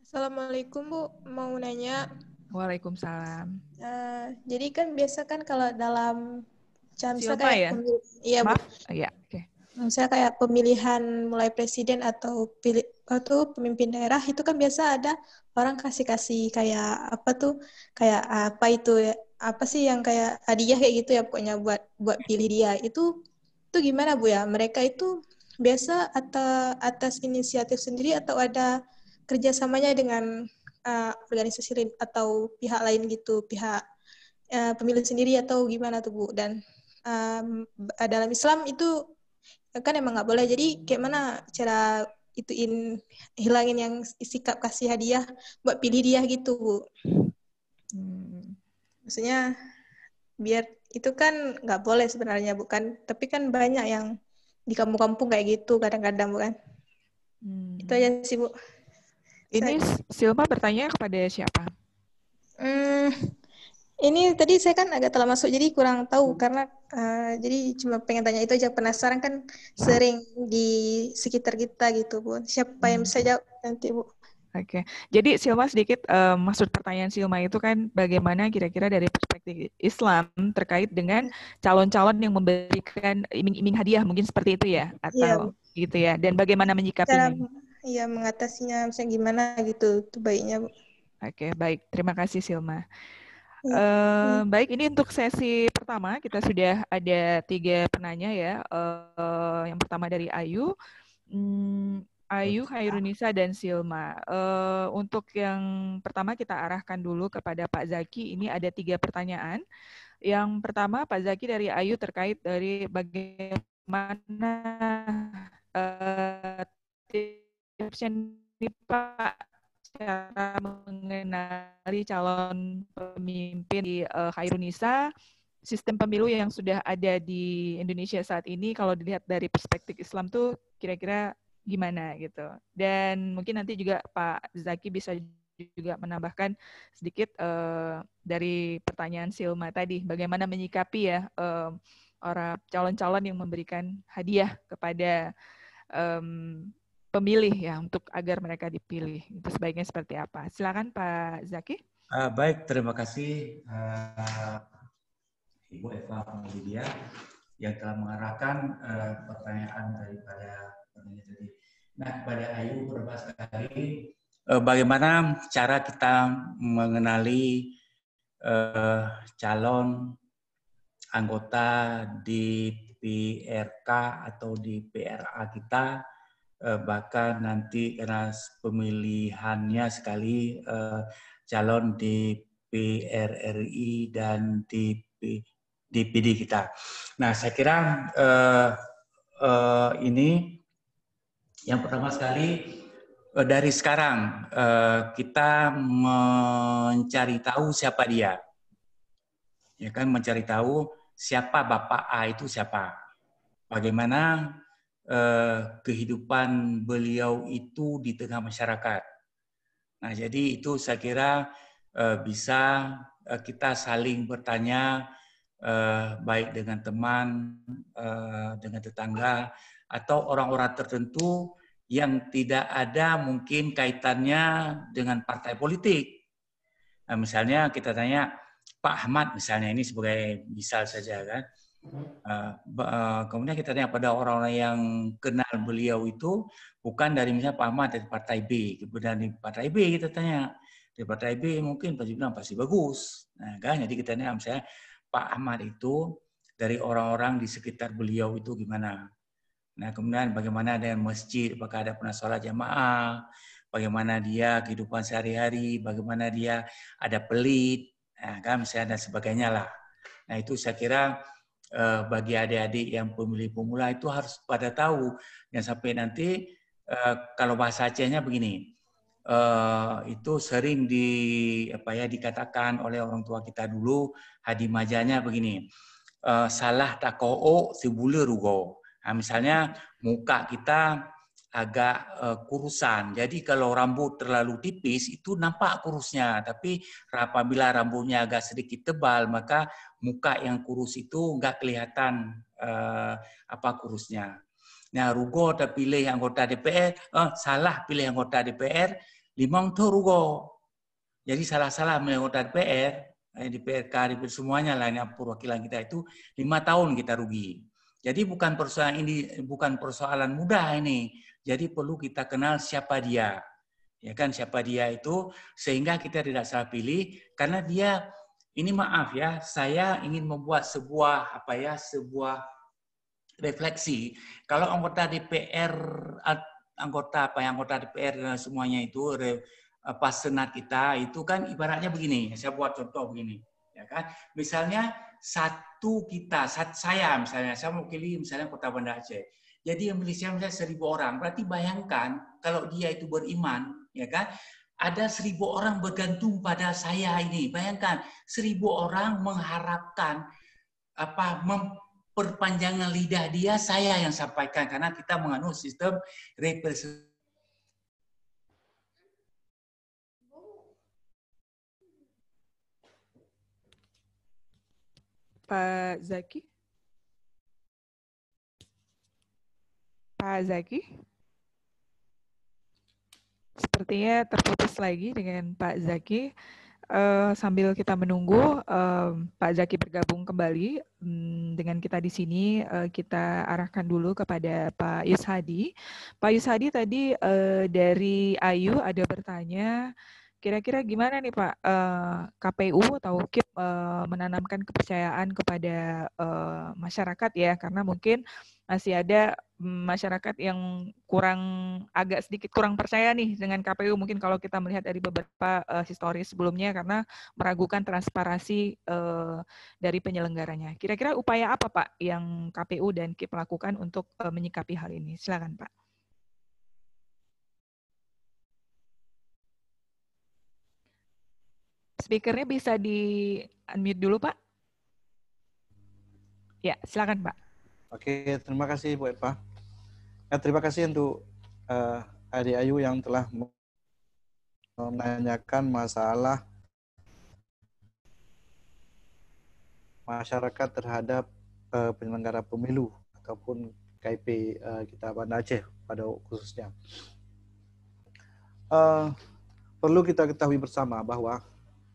S6: Assalamualaikum Bu, mau nanya.
S1: Waalaikumsalam.
S6: Jadi kan biasa kan kalau dalam
S1: Silpa ya?
S6: Iya Bu.
S1: Iya, oke.
S6: Misalnya kayak pemilihan mulai presiden atau pemimpin daerah itu kan biasa ada orang kasih kayak apa itu ya? Apa sih yang kayak hadiah kayak gitu ya pokoknya buat pilih dia. Itu gimana Bu ya? Mereka itu biasa atau atas inisiatif sendiri atau ada kerjasamanya dengan organisasi lain atau pihak lain gitu, pihak pemilu sendiri atau gimana tuh Bu? Dan dalam Islam itu kan emang nggak boleh, jadi kayak mana cara hilangin yang sikap kasih hadiah buat pilih dia gitu Bu? Maksudnya biar itu kan nggak boleh sebenarnya bukan, tapi kan banyak yang di kampung-kampung kayak gitu kadang-kadang bukan? Itu aja sih Bu.
S1: Ini Silma bertanya kepada siapa?
S6: Ini tadi saya kan agak telah masuk, jadi kurang tahu karena jadi cuma pengen tanya itu aja, penasaran kan sering di sekitar kita gitu Bu. Siapa yang bisa jawab nanti Bu?
S1: Oke, jadi Silma sedikit maksud pertanyaan Silma itu kan bagaimana kira-kira dari perspektif Islam terkait dengan calon-calon yang memberikan iming-iming hadiah, mungkin seperti itu ya, atau gitu ya, dan bagaimana menyikapinya?
S6: Iya, mengatasinya misalnya gimana gitu, itu baiknya Bu.
S1: Oke, baik, terima kasih Silma.
S6: Ya.
S1: Baik, ini untuk sesi pertama kita sudah ada 3 penanya ya. Yang pertama dari Ayu. Ayu, Khairunisa, dan Silma. Untuk yang pertama kita arahkan dulu kepada Pak Zaki. Ini ada 3 pertanyaan. Yang pertama Pak Zaki dari Ayu terkait dari bagaimana tipsnya nih Pak cara mengenali calon pemimpin di Khairunisa, sistem pemilu yang sudah ada di Indonesia saat ini kalau dilihat dari perspektif Islam tuh kira-kira gimana gitu. Dan mungkin nanti juga Pak Zaki bisa juga menambahkan sedikit dari pertanyaan Silma tadi, bagaimana menyikapi ya orang calon-calon yang memberikan hadiah kepada pemilih ya untuk agar mereka dipilih. Itu sebaiknya seperti apa? Silakan Pak Zaki.
S3: Baik, terima kasih Ibu Eva Lydia yang telah mengarahkan pertanyaan daripada penanya tadi. Nah, kepada Ayu beberapa sekali bagaimana cara kita mengenali calon anggota di PRK atau di PRA kita, bahkan nanti karena pemilihannya sekali calon di PRRI dan di PD kita. Nah, saya kira ini yang pertama sekali dari sekarang kita mencari tahu siapa dia, ya kan, mencari tahu siapa Bapak A itu siapa, bagaimana kehidupan beliau itu di tengah masyarakat. Nah, jadi itu saya kira bisa kita saling bertanya baik dengan teman, dengan tetangga, atau orang-orang tertentu yang tidak ada mungkin kaitannya dengan partai politik. Nah, misalnya kita tanya Pak Ahmad misalnya, ini sebagai misal saja kan. Kemudian kita tanya pada orang-orang yang kenal beliau itu bukan dari misalnya Pak Ahmad dari Partai B, kemudian di Partai B kita tanya di Partai B mungkin pasti bilang pasti bagus. Nah, kan jadi kita tanya misalnya Pak Ahmad itu dari orang-orang di sekitar beliau itu gimana. Nah, kemudian bagaimana dengan masjid, apakah ada pernah sholat jamaah, bagaimana dia kehidupan sehari-hari, bagaimana dia ada pelit, nah, kan misalnya dan sebagainya lah. Nah, itu saya kira bagi adik-adik yang pemilih pemula itu harus pada tahu. Yang sampai nanti kalau bahasa Acehnya begini, itu sering dikatakan oleh orang tua kita dulu, hadimajanya begini, salah takoo sibule rugo. Nah, misalnya muka kita agak kurusan. Jadi kalau rambut terlalu tipis itu nampak kurusnya. Tapi apabila rambutnya agak sedikit tebal, maka muka yang kurus itu nggak kelihatan kurusnya. Nah, rugo terpilih anggota DPR, salah pilih anggota DPR, limang tuh rugo. Jadi salah-salah milih anggota DPR, DPRK, DPR semuanya lah yang perwakilan kita itu 5 tahun kita rugi. Jadi bukan persoalan ini, bukan persoalan mudah ini. Jadi perlu kita kenal siapa dia, ya kan, siapa dia itu sehingga kita tidak salah pilih karena dia ini, maaf ya, saya ingin membuat sebuah sebuah refleksi. Kalau anggota DPR, anggota DPR dan semuanya itu senat kita itu kan ibaratnya begini. Saya buat contoh begini, ya kan. Misalnya saya mau pilih misalnya Kota Banda Aceh. Jadi yang milih saya misalnya 1.000 orang. Berarti bayangkan kalau dia itu beriman, ya kan, ada 1.000 orang bergantung pada saya ini. Bayangkan 1.000 orang mengharapkan perpanjangan lidah dia, saya yang sampaikan karena kita menganut sistem representasi.
S1: Pak Zaki? Pak Zaki? Sepertinya terputus lagi dengan Pak Zaki. Sambil kita menunggu Pak Zaki bergabung kembali dengan kita di sini, kita arahkan dulu kepada Pak Yushadi. Pak Yushadi tadi dari Ayu ada bertanya, kira-kira gimana nih Pak, KPU atau KIP menanamkan kepercayaan kepada masyarakat ya, karena mungkin masih ada masyarakat yang agak sedikit kurang percaya nih dengan KPU, mungkin kalau kita melihat dari beberapa historis sebelumnya, karena meragukan transparansi dari penyelenggaranya. Kira-kira upaya apa Pak yang KPU dan KIP lakukan untuk menyikapi hal ini? Silakan Pak. Speakernya bisa di-unmute dulu Pak. Ya, silakan Pak.
S2: Oke, terima kasih Bu Eva. Terima kasih untuk Adik Ayu yang telah menanyakan masalah masyarakat terhadap penyelenggara pemilu ataupun KIP kita Banda Aceh pada khususnya. Perlu kita ketahui bersama bahwa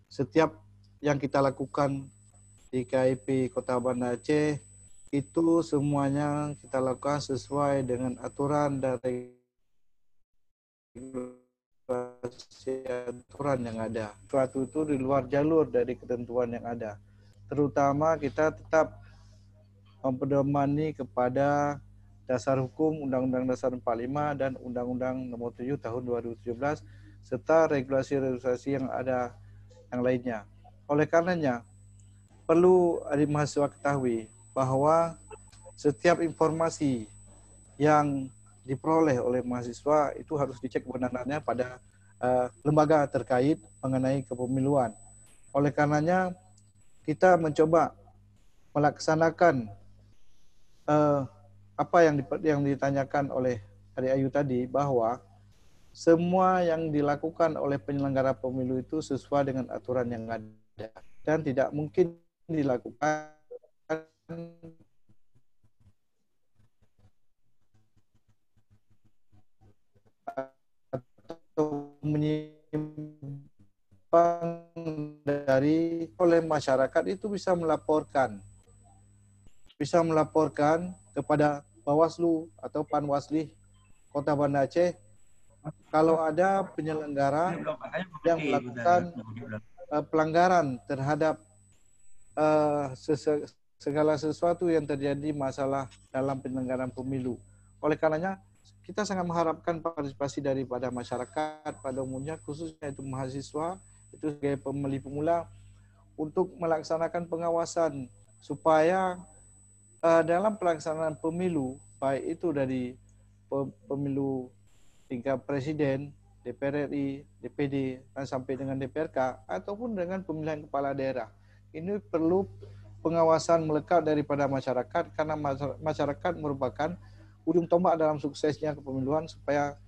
S2: setiap yang kita lakukan di KIP Kota Banda Aceh itu semuanya kita lakukan sesuai dengan aturan dan aturan yang ada. Suatu itu di luar jalur dari ketentuan yang ada. Terutama kita tetap mempedomani kepada dasar hukum Undang-Undang Dasar 45 dan Undang-Undang Nomor 7 Tahun 2017 serta regulasi-regulasi yang ada yang lainnya. Oleh karenanya, perlu adik mahasiswa ketahui bahwa setiap informasi yang diperoleh oleh mahasiswa itu harus dicek kebenarannya pada lembaga terkait mengenai kepemiluan. Oleh karenanya, kita mencoba melaksanakan apa yang ditanyakan oleh Adik Ayu tadi, bahwa semua yang dilakukan oleh penyelenggara pemilu itu sesuai dengan aturan yang ada dan tidak mungkin dilakukan atau menyimpang dari oleh masyarakat itu bisa melaporkan kepada Bawaslu atau Panwasli Kota Banda Aceh kalau ada penyelenggara yang melakukan pelanggaran terhadap segala sesuatu yang terjadi masalah dalam penyelenggaraan pemilu. Oleh karenanya, kita sangat mengharapkan partisipasi daripada masyarakat pada umumnya, khususnya itu mahasiswa, itu sebagai pemilih pemula, untuk melaksanakan pengawasan supaya dalam pelaksanaan pemilu, baik itu dari pemilu tingkat presiden, DPR RI, DPD, dan sampai dengan DPRK, ataupun dengan pemilihan kepala daerah. Ini perlu pengawasan melekat daripada masyarakat, karena masyarakat merupakan ujung tombak dalam suksesnya kepemiluan supaya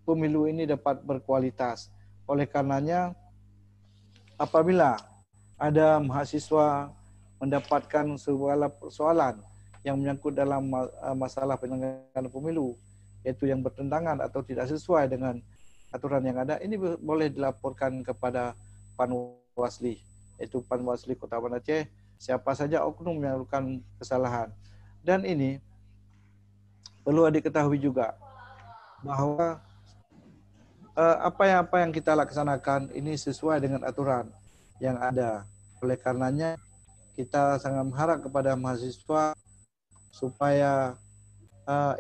S2: pemilu ini dapat berkualitas. Oleh karenanya, apabila ada mahasiswa mendapatkan sebuah persoalan yang menyangkut dalam masalah penyelenggaraan pemilu, yaitu yang bertentangan atau tidak sesuai dengan aturan yang ada, ini boleh dilaporkan kepada Panwasli, yaitu Panwasli Kota Banda Aceh, siapa saja oknum yang melakukan kesalahan. Dan ini perlu diketahui juga bahwa apa yang kita laksanakan ini sesuai dengan aturan yang ada. Oleh karenanya, kita sangat mengharap kepada mahasiswa supaya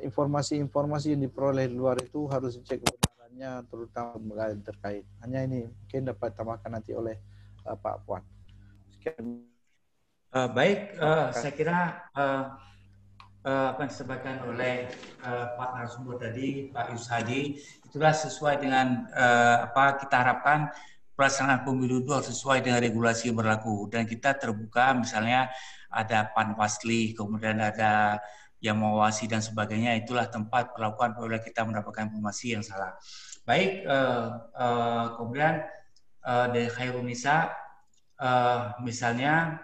S2: informasi-informasi yang diperoleh di luar itu harus dicek kebenarannya, terutama lembaga yang terkait. Hanya ini mungkin dapat tambahkan nanti oleh Pak Puan. Sekian.
S3: Baik, saya kira apa yang disampaikan oleh Pak narasumber tadi, Pak Yushadi, itulah sesuai dengan apa kita harapkan. Pelaksanaan pemilu itu harus sesuai dengan regulasi yang berlaku, dan kita terbuka, misalnya ada Panwasli, kemudian ada yang mengawasi dan sebagainya. Itulah tempat perlakuan apabila kita mendapatkan informasi yang salah. Baik, kemudian dari Khairunisa, misalnya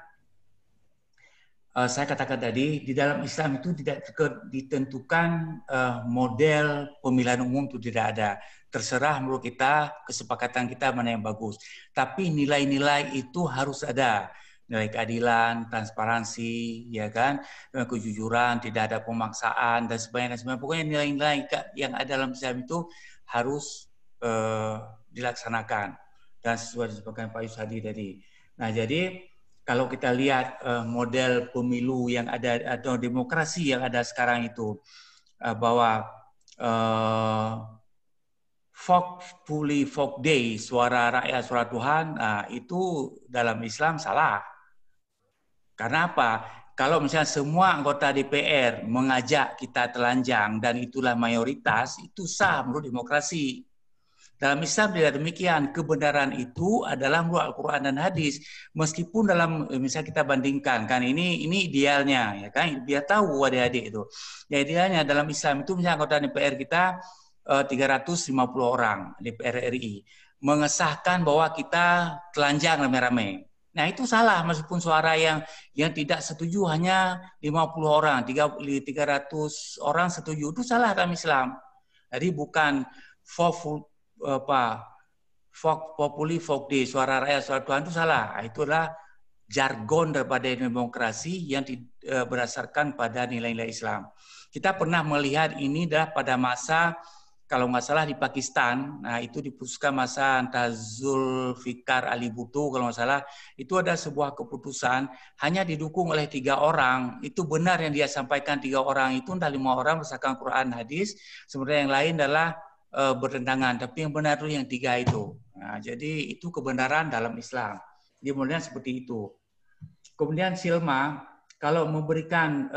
S3: saya katakan tadi, di dalam Islam itu tidak ditentukan model pemilihan umum itu tidak ada. Terserah menurut kita, kesepakatan kita mana yang bagus. Tapi nilai-nilai itu harus ada. Nilai keadilan, transparansi, ya kan, kejujuran, tidak ada pemaksaan dan sebagainya. Pokoknya nilai-nilai yang ada dalam Islam itu harus dilaksanakan dan sesuai disebutkan Pak Yusadi tadi. Nah, jadi kalau kita lihat model pemilu yang ada atau demokrasi yang ada sekarang itu bahwa folk day, suara rakyat, suara Tuhan, itu dalam Islam salah. Karena apa? Kalau misalnya semua anggota DPR mengajak kita telanjang dan itulah mayoritas, itu sah menurut demokrasi. Dalam Islam tidak demikian. Kebenaran itu adalah menurut Al-Quran dan hadis. Meskipun dalam, misalnya kita bandingkan, kan ini idealnya, ya kan? Biar tahu adik-adik itu. Ya idealnya dalam Islam itu misalnya anggota DPR kita 350 orang DPR RI mengesahkan bahwa kita telanjang rame-rame. Nah itu salah, meskipun suara yang tidak setuju hanya 50 orang, 300 orang setuju, itu salah dalam Islam. Jadi bukan populi folk day, suara rakyat, suara Tuhan itu salah. Itulah jargon daripada demokrasi yang berdasarkan pada nilai-nilai Islam. Kita pernah melihat ini dah pada masa, kalau nggak salah di Pakistan, nah itu diputuskan masa entah Zulfikar Ali Bhutto kalau nggak salah, itu ada sebuah keputusan hanya didukung oleh 3 orang. Itu benar yang dia sampaikan 3 orang itu, entah 5 orang berdasarkan Quran hadis, sebenarnya yang lain adalah bertentangan, tapi yang benar itu yang 3 itu. Nah, jadi itu kebenaran dalam Islam. Dia kemudian seperti itu. Kemudian Silma, kalau memberikan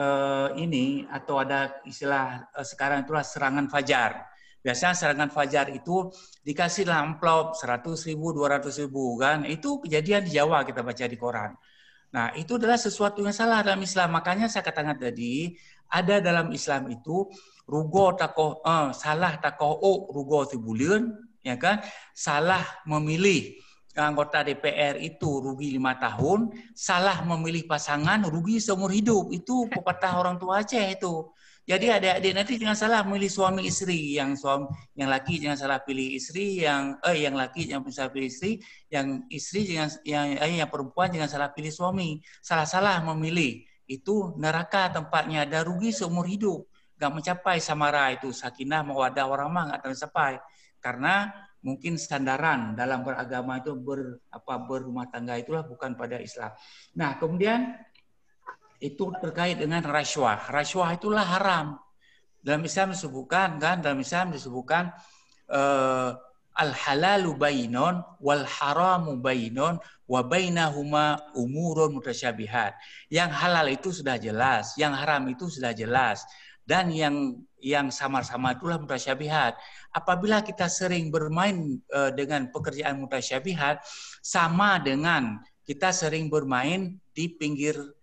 S3: ini atau ada istilah sekarang itulah serangan fajar. Biasanya serangan fajar itu dikasih dalam amplop 100.000, 200.000 kan. Itu kejadian di Jawa kita baca di koran. Nah, itu adalah sesuatu yang salah dalam Islam. Makanya saya katakan tadi, ada dalam Islam itu rugo takoh salah takoh rugo tibulian, ya kan? Salah memilih anggota DPR itu rugi 5 tahun, salah memilih pasangan rugi seumur hidup. Itu pepatah orang tua Aceh itu. Jadi adik-adik nanti jangan salah memilih suami istri, yang laki jangan salah pilih istri, yang laki jangan salah pilih istri, yang istri yang perempuan jangan salah pilih suami. Salah-salah memilih itu neraka tempatnya, ada rugi seumur hidup. Gak mencapai samara itu, sakinah mawaddah warahmah gak tercapai. Karena mungkin sandaran dalam beragama itu berumah tangga itulah bukan pada Islam. Nah, kemudian itu terkait dengan rasuah. Rasuah itulah haram. Dalam Islam disebutkan kan, al-halalu bainon wal haramu bainon wa bainahuma umurun mutasyabihat. Yang halal itu sudah jelas, yang haram itu sudah jelas, dan yang samar-samar itulah mutasyabihat. Apabila kita sering bermain dengan pekerjaan mutasyabihat, sama dengan kita sering bermain di pinggir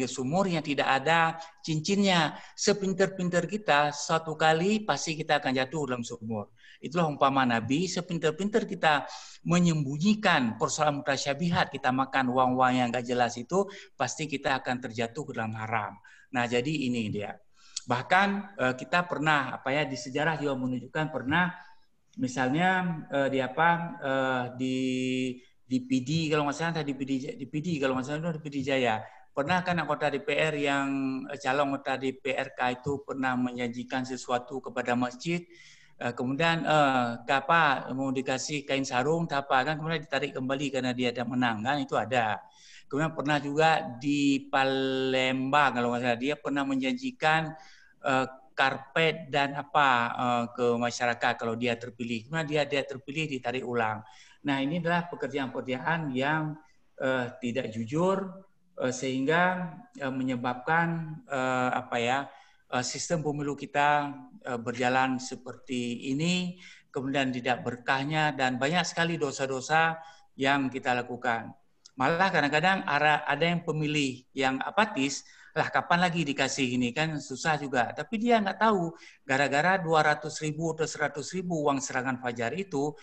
S3: sumur yang tidak ada cincinnya. Sepinter-pinter kita, suatu kali pasti kita akan jatuh dalam sumur. Itulah umpama Nabi, sepinter-pinter kita menyembunyikan persoalan mutasyabihat, kita makan uang-uang yang gak jelas itu, pasti kita akan terjatuh ke dalam haram. Nah, jadi ini dia. Bahkan kita pernah di sejarah juga menunjukkan pernah misalnya di PD kalau nggak salah di PD kalau nggak salah di PD Jaya. Pernah kan anggota DPR yang calon anggota DPRK itu pernah menjanjikan sesuatu kepada masjid, kemudian mau dikasih kain sarung kan kemudian ditarik kembali karena dia ada menang kan, itu ada. Kemudian pernah juga di Palembang kalau nggak salah dia pernah menjanjikan karpet dan ke masyarakat kalau dia terpilih. Kemudian dia terpilih ditarik ulang. Nah, ini adalah pekerjaan-pekerjaan yang tidak jujur sehingga menyebabkan sistem pemilu kita berjalan seperti ini, kemudian tidak berkahnya dan banyak sekali dosa-dosa yang kita lakukan. Malah kadang-kadang ada yang pemilih yang apatis, lah kapan lagi dikasih ini kan susah juga. Tapi dia nggak tahu gara-gara 200.000 atau 100.000 uang serangan fajar itu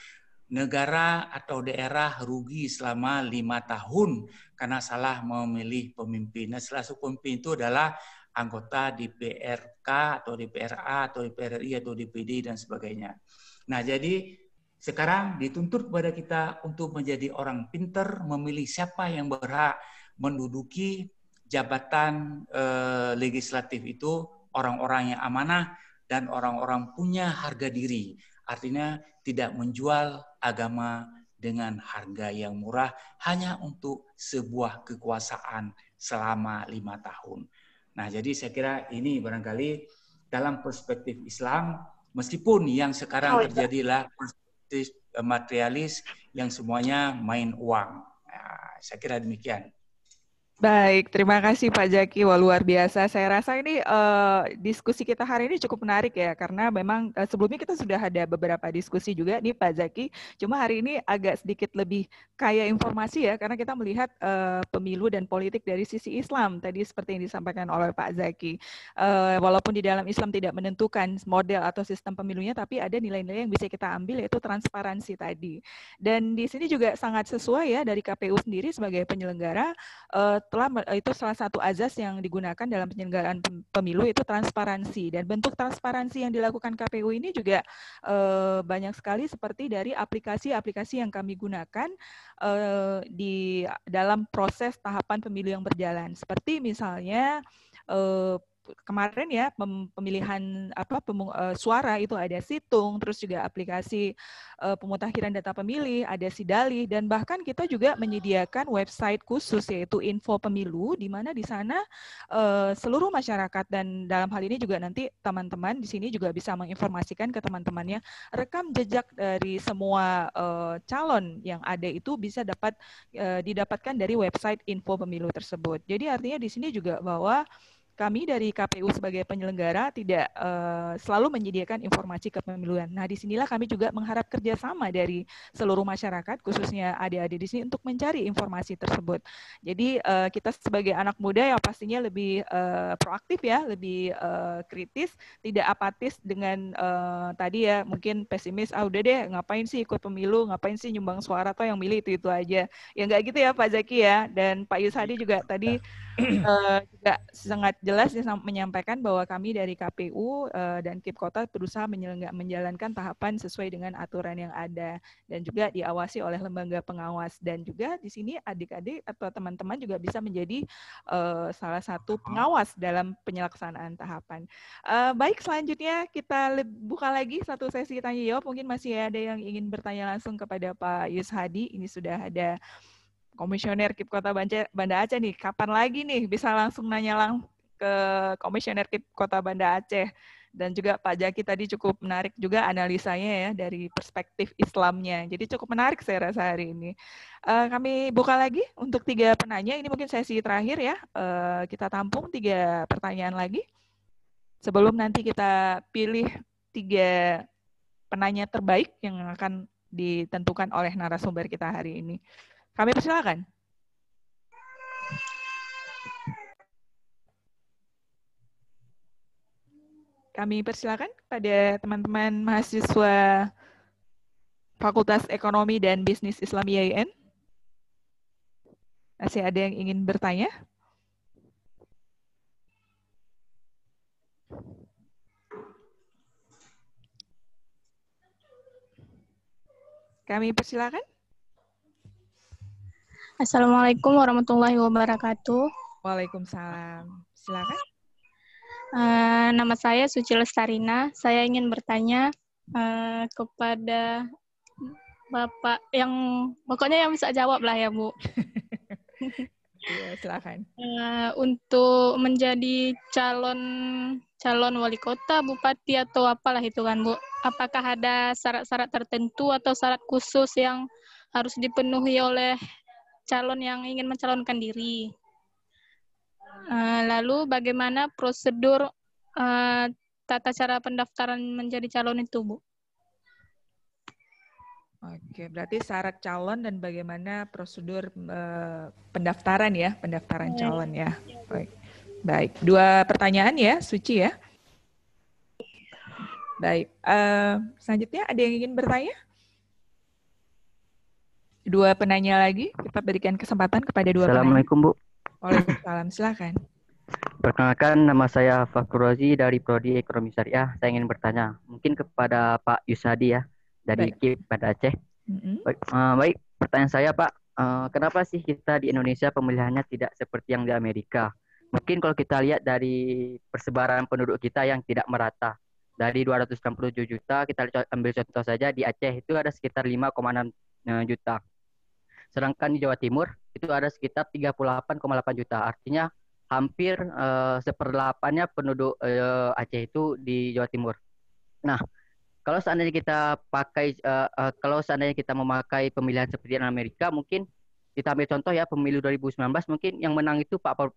S3: negara atau daerah rugi selama 5 tahun karena salah memilih pemimpin. Nah, salah satu pemimpin itu adalah anggota DPRK atau DPRA atau DPRRI atau DPD dan sebagainya. Nah, jadi sekarang dituntut kepada kita untuk menjadi orang pintar, memilih siapa yang berhak menduduki jabatan legislatif itu, orang-orang yang amanah dan orang-orang punya harga diri. Artinya tidak menjual agama dengan harga yang murah hanya untuk sebuah kekuasaan selama 5 tahun. Nah, jadi saya kira ini barangkali dalam perspektif Islam, meskipun yang sekarang terjadilah perspektif materialis yang semuanya main uang. Nah, saya kira demikian.
S1: Baik, terima kasih Pak Zaki. Wah, luar biasa. Saya rasa ini diskusi kita hari ini cukup menarik ya, karena memang sebelumnya kita sudah ada beberapa diskusi juga nih Pak Zaki. Cuma hari ini agak sedikit lebih kaya informasi ya, karena kita melihat pemilu dan politik dari sisi Islam tadi seperti yang disampaikan oleh Pak Zaki. Walaupun di dalam Islam tidak menentukan model atau sistem pemilunya, tapi ada nilai-nilai yang bisa kita ambil yaitu transparansi tadi. Dan di sini juga sangat sesuai ya dari KPU sendiri sebagai penyelenggara. Itu salah satu azas yang digunakan dalam penyelenggaraan pemilu itu transparansi, dan bentuk transparansi yang dilakukan KPU ini juga banyak sekali seperti dari aplikasi-aplikasi yang kami gunakan di dalam proses tahapan pemilu yang berjalan, seperti misalnya kemarin ya pemilihan suara itu ada Situng, terus juga aplikasi pemutakhiran data pemilih, ada Sidalih, dan bahkan kita juga menyediakan website khusus yaitu Info Pemilu, di mana di sana seluruh masyarakat dan dalam hal ini juga nanti teman-teman di sini juga bisa menginformasikan ke teman-temannya rekam jejak dari semua calon yang ada itu bisa didapatkan dari website Info Pemilu tersebut. Jadi artinya di sini juga bahwa kami dari KPU sebagai penyelenggara tidak selalu menyediakan informasi kepemiluan. Nah, disinilah kami juga mengharap kerjasama dari seluruh masyarakat, khususnya adik-adik di sini untuk mencari informasi tersebut. Jadi kita sebagai anak muda yang pastinya lebih proaktif ya, lebih kritis, tidak apatis dengan tadi ya mungkin pesimis. Udah deh, ngapain sih ikut pemilu, ngapain sih nyumbang suara, atau yang milih itu aja. Ya nggak gitu ya Pak Zaki ya, dan Pak Yushadi juga tadi juga sangat jelas menyampaikan bahwa kami dari KPU dan KIP Kota berusaha menjalankan tahapan sesuai dengan aturan yang ada dan juga diawasi oleh lembaga pengawas, dan juga di sini adik-adik atau teman-teman juga bisa menjadi salah satu pengawas dalam penyelaksanaan tahapan. Baik, selanjutnya kita buka lagi satu sesi tanya jawab. Mungkin masih ada yang ingin bertanya langsung kepada Pak Yushadi. Ini sudah ada Komisioner KIP Kota Banda Aceh nih, kapan lagi nih bisa langsung nanya ke Komisioner KIP Kota Banda Aceh. Dan juga Pak Zaki tadi cukup menarik juga analisanya ya dari perspektif Islamnya. Jadi cukup menarik saya rasa hari ini. Kami buka lagi untuk 3 penanya, ini mungkin sesi terakhir ya. Kita tampung 3 pertanyaan lagi. Sebelum nanti kita pilih 3 penanya terbaik yang akan ditentukan oleh narasumber kita hari ini. Kami persilakan. Kami persilakan kepada teman-teman mahasiswa Fakultas Ekonomi dan Bisnis Islam IAIN. Masih ada yang ingin bertanya? Kami persilakan.
S7: Assalamualaikum warahmatullahi wabarakatuh.
S1: Waalaikumsalam. Silakan.
S7: Nama saya Suci Lestarina. Saya ingin bertanya kepada Bapak yang pokoknya yang bisa jawab lah ya, Bu.
S1: Ya, silakan.
S7: Untuk menjadi calon wali kota, bupati atau apalah itu kan, Bu. Apakah ada syarat-syarat tertentu atau syarat khusus yang harus dipenuhi oleh calon yang ingin mencalonkan diri? Lalu bagaimana prosedur tata cara pendaftaran menjadi calon itu, Bu?
S1: Oke, berarti syarat calon dan bagaimana prosedur pendaftaran ya, pendaftaran calon ya. Baik. 2 pertanyaan ya, Suci ya. Baik, selanjutnya ada yang ingin bertanya? dua penanya lagi. Kita berikan kesempatan kepada dua penanya.
S8: Assalamualaikum, Bu.
S1: Waalaikumsalam, silakan.
S8: Perkenalkan, nama saya Fakhru Rozi dari Prodi Ekonomi Syariah. Saya ingin bertanya, mungkin kepada Pak Yusadi ya, dari KIP pada Aceh. Baik, pertanyaan saya Pak, kenapa sih kita di Indonesia pemilihannya tidak seperti yang di Amerika? Mungkin kalau kita lihat dari persebaran penduduk kita yang tidak merata. Dari 267 juta, kita ambil contoh saja di Aceh itu ada sekitar 5,6 juta. Sedangkan di Jawa Timur itu ada sekitar 38,8 juta. Artinya hampir 1/8-nya penduduk Aceh itu di Jawa Timur. Nah, kalau seandainya kita memakai pemilihan seperti di Amerika, mungkin kita ambil contoh ya pemilu 2019 mungkin yang menang itu Pak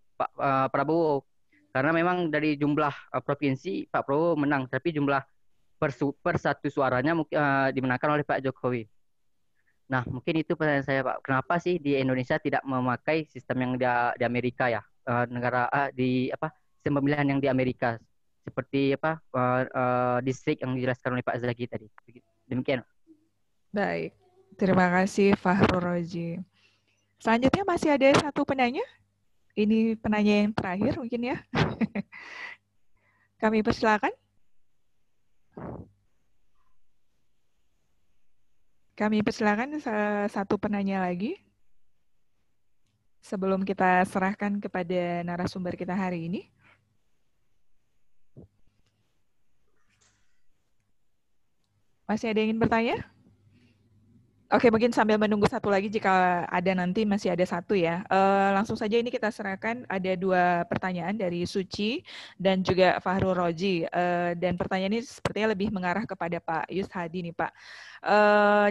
S8: Prabowo. Karena memang dari jumlah provinsi Pak Prabowo menang, tapi jumlah per satu suaranya dimenangkan oleh Pak Jokowi. Nah, mungkin itu pertanyaan saya Pak. Kenapa sih di Indonesia tidak memakai sistem yang di Amerika ya? Sistem pemilihan yang di Amerika seperti distrik yang dijelaskan oleh Pak Zaki tadi. Demikian.
S1: Baik, terima kasih Fakhru Rozi. Selanjutnya masih ada satu penanya. Ini penanya yang terakhir mungkin ya. Kami persilakan. Kami persilakan satu penanya lagi. Sebelum kita serahkan kepada narasumber kita hari ini. Masih ada yang ingin bertanya? Oke, mungkin sambil menunggu satu lagi jika ada nanti masih ada satu ya. Langsung saja ini kita serahkan ada dua pertanyaan dari Suci dan juga Fakhru Rozi. Dan pertanyaan ini sepertinya lebih mengarah kepada Pak Yusadi nih Pak.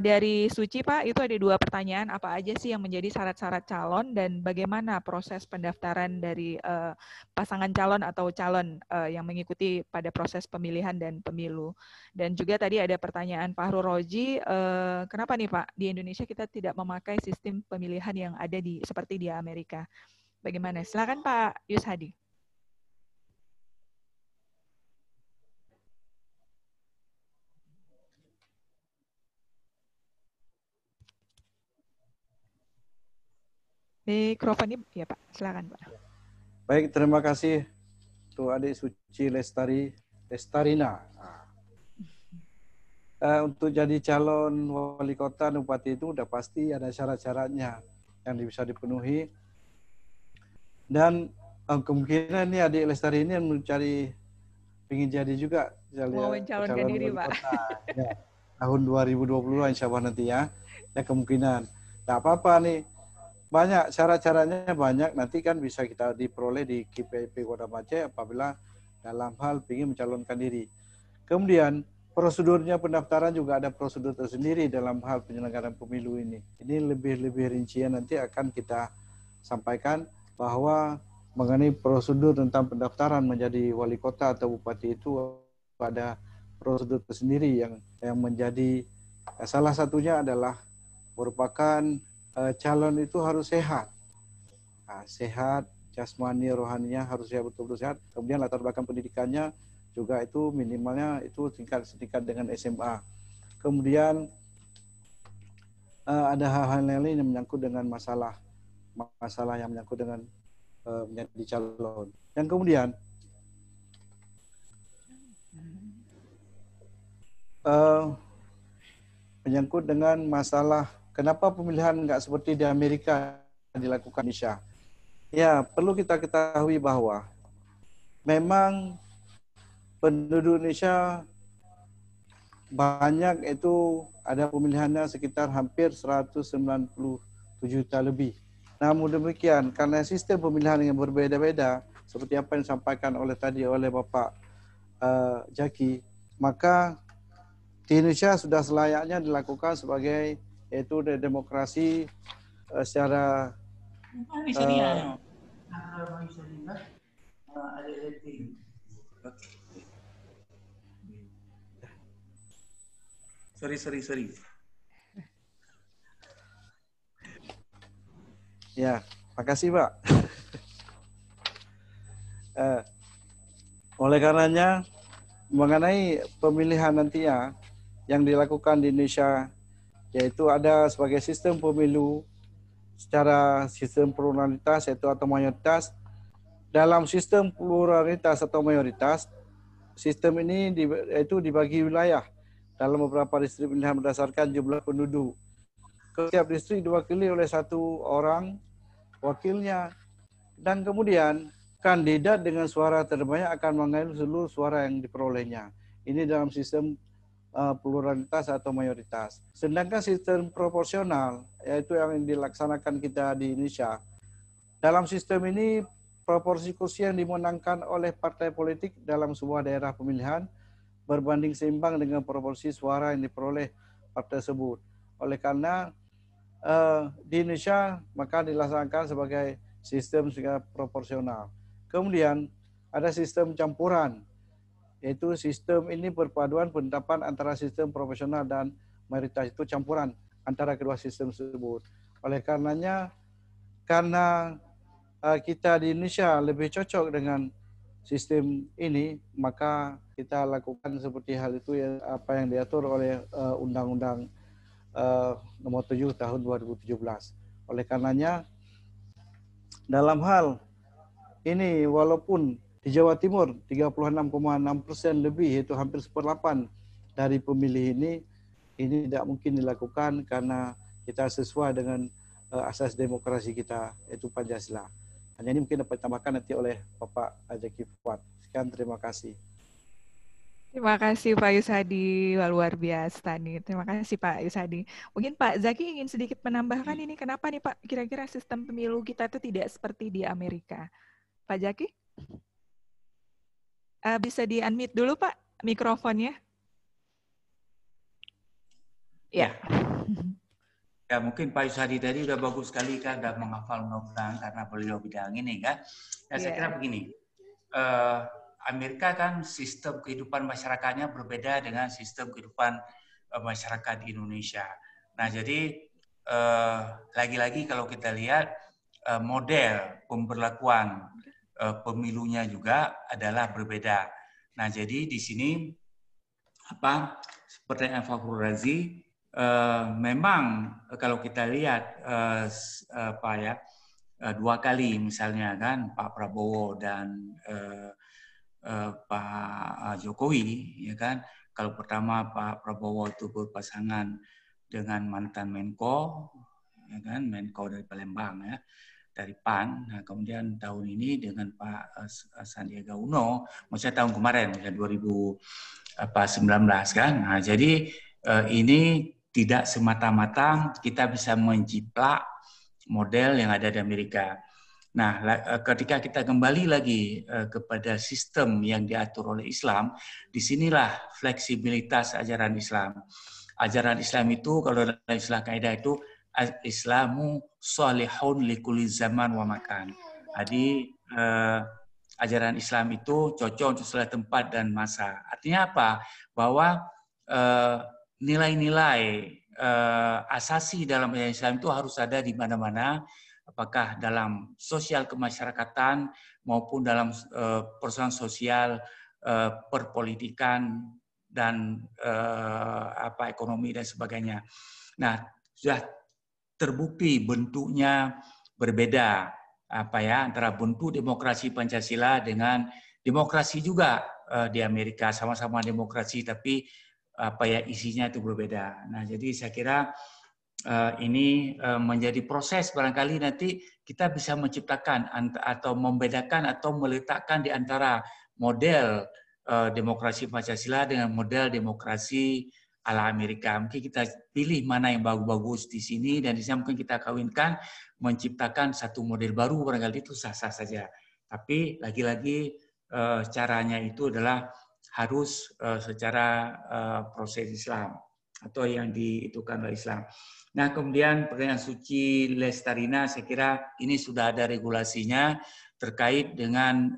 S1: Dari Suci Pak, itu ada dua pertanyaan. Apa aja sih yang menjadi syarat-syarat calon dan bagaimana proses pendaftaran dari pasangan calon atau calon yang mengikuti pada proses pemilihan dan pemilu. Dan juga tadi ada pertanyaan Fakhru Rozi, kenapa nih Pak, di Indonesia kita tidak memakai sistem pemilihan yang ada seperti di Amerika. Bagaimana? Silakan Pak Yushadi. Mikrofonnya ya Pak, silakan Pak.
S2: Baik, terima kasih untuk adik Suci Lestarina. Untuk jadi calon wali kota dan bupati itu udah pasti ada syarat-syaratnya yang bisa dipenuhi. Dan kemungkinan ini adik Lestari ini ingin jadi juga
S1: mau mencalonkan diri Pak.
S2: Ya, tahun 2020 insya Allah nanti ya. Ya kemungkinan. Tidak apa-apa nih. Banyak syarat-syaratnya banyak. Nanti kan bisa kita diperoleh di KPP Kota Aceh apabila dalam hal ingin mencalonkan diri. Kemudian prosedurnya pendaftaran juga ada prosedur tersendiri dalam hal penyelenggaraan pemilu ini. Ini lebih rincian nanti akan kita sampaikan bahwa mengenai prosedur tentang pendaftaran menjadi wali kota atau bupati itu ada prosedur tersendiri yang menjadi salah satunya adalah merupakan calon itu harus sehat. Nah, sehat, jasmani, rohaninya harus betul-betul sehat. Kemudian latar belakang pendidikannya juga itu minimalnya itu setingkat dengan SMA. Kemudian ada hal-hal lain yang menyangkut dengan masalah yang menyangkut dengan menjadi calon. Yang kemudian menyangkut dengan masalah kenapa pemilihan nggak seperti di Amerika dilakukan di Indonesia. Ya, perlu kita ketahui bahwa memang penduduk Indonesia banyak itu ada pemilihannya sekitar hampir 197 juta lebih. Namun demikian, karena sistem pemilihan yang berbeda-beda, seperti apa yang disampaikan oleh Bapak Zaki, maka di Indonesia sudah selayaknya dilakukan sebagai yaitu demokrasi secara
S3: Sorry.
S2: Ya, makasih Pak. Oleh karenanya, mengenai pemilihan nantinya yang dilakukan di Indonesia yaitu ada sebagai sistem pemilu secara sistem pluralitas yaitu atau mayoritas. Dalam sistem pluralitas atau mayoritas, sistem ini itu dibagi wilayah dalam beberapa distrik pemilihan berdasarkan jumlah penduduk. Setiap distrik diwakili oleh satu orang wakilnya, dan kemudian kandidat dengan suara terbanyak akan mengambil seluruh suara yang diperolehnya. Ini dalam sistem pluralitas atau mayoritas. Sedangkan sistem proporsional, yaitu yang dilaksanakan kita di Indonesia. Dalam sistem ini, proporsi kursi yang dimenangkan oleh partai politik dalam sebuah daerah pemilihan berbanding seimbang dengan proporsi suara yang diperoleh partai tersebut. Oleh karena di Indonesia maka dilaksanakan sebagai sistem proporsional. Kemudian ada sistem campuran, yaitu sistem ini perpaduan penetapan antara sistem proporsional dan mayoritas, itu campuran antara kedua sistem tersebut. Oleh karenanya, karena kita di Indonesia lebih cocok dengan sistem ini, maka kita lakukan seperti hal itu ya, apa yang diatur oleh Undang-Undang Nomor 7 Tahun 2017. Oleh karenanya, dalam hal ini walaupun di Jawa Timur 36,6% lebih, yaitu hampir 1/8 dari pemilih ini tidak mungkin dilakukan karena kita sesuai dengan asas demokrasi kita, yaitu Pancasila. Hanya ini mungkin dapat ditambahkan nanti oleh Bapak Zaki Fuad. Sekian, terima kasih.
S1: Terima kasih Pak Yusadi, luar biasa nih. Terima kasih Pak Yusadi. Mungkin Pak Zaki ingin sedikit menambahkan ini, kenapa nih Pak kira-kira sistem pemilu kita itu tidak seperti di Amerika? Pak Zaki? Bisa di-unmute dulu Pak mikrofonnya.
S3: Ya. Ya, mungkin Pak Yusadi tadi udah bagus sekali kan, udah menghafal undang-undang karena beliau bidang ini kan. Nah, saya kira begini, Amerika kan sistem kehidupan masyarakatnya berbeda dengan sistem kehidupan masyarakat di Indonesia. Nah, jadi lagi-lagi kalau kita lihat model pemberlakuan pemilunya juga adalah berbeda. Nah, jadi di sini seperti yang Fakrul Razi, memang kalau kita lihat dua kali misalnya kan Pak Prabowo dan Pak Jokowi, ya kan. Kalau pertama Pak Prabowo itu berpasangan dengan mantan Menko, ya kan, Menko dari Palembang ya, dari PAN. Nah, kemudian tahun ini dengan Pak Sandiaga Uno, maksudnya tahun kemarin ya 2019 kan. Nah, jadi ini tidak semata-mata kita bisa menjiplak model yang ada di Amerika. Nah, ketika kita kembali lagi kepada sistem yang diatur oleh Islam, disinilah fleksibilitas ajaran Islam. Ajaran Islam itu, kalau dalam istilah kaidah itu, Islamu sholihun likulli zaman wa makan. Jadi, ajaran Islam itu cocok untuk segala tempat dan masa. Artinya apa? Bahwa nilai-nilai asasi dalam ajaran Islam itu harus ada di mana-mana, apakah dalam sosial kemasyarakatan maupun dalam persoalan sosial, perpolitikan dan ekonomi dan sebagainya. Nah, sudah terbukti bentuknya berbeda antara bentuk demokrasi Pancasila dengan demokrasi juga di Amerika, sama-sama demokrasi tapi isinya itu berbeda. Nah, jadi saya kira ini menjadi proses, barangkali nanti kita bisa menciptakan atau membedakan atau meletakkan di antara model demokrasi Pancasila dengan model demokrasi ala Amerika. Mungkin kita pilih mana yang bagus-bagus di sini dan di sini mungkin kita kawinkan, menciptakan satu model baru, barangkali itu sah-sah saja. Tapi lagi-lagi caranya itu adalah harus secara proses Islam atau yang diitukan oleh Islam. Nah, kemudian pertanyaan Suci Lestarina, saya kira ini sudah ada regulasinya terkait dengan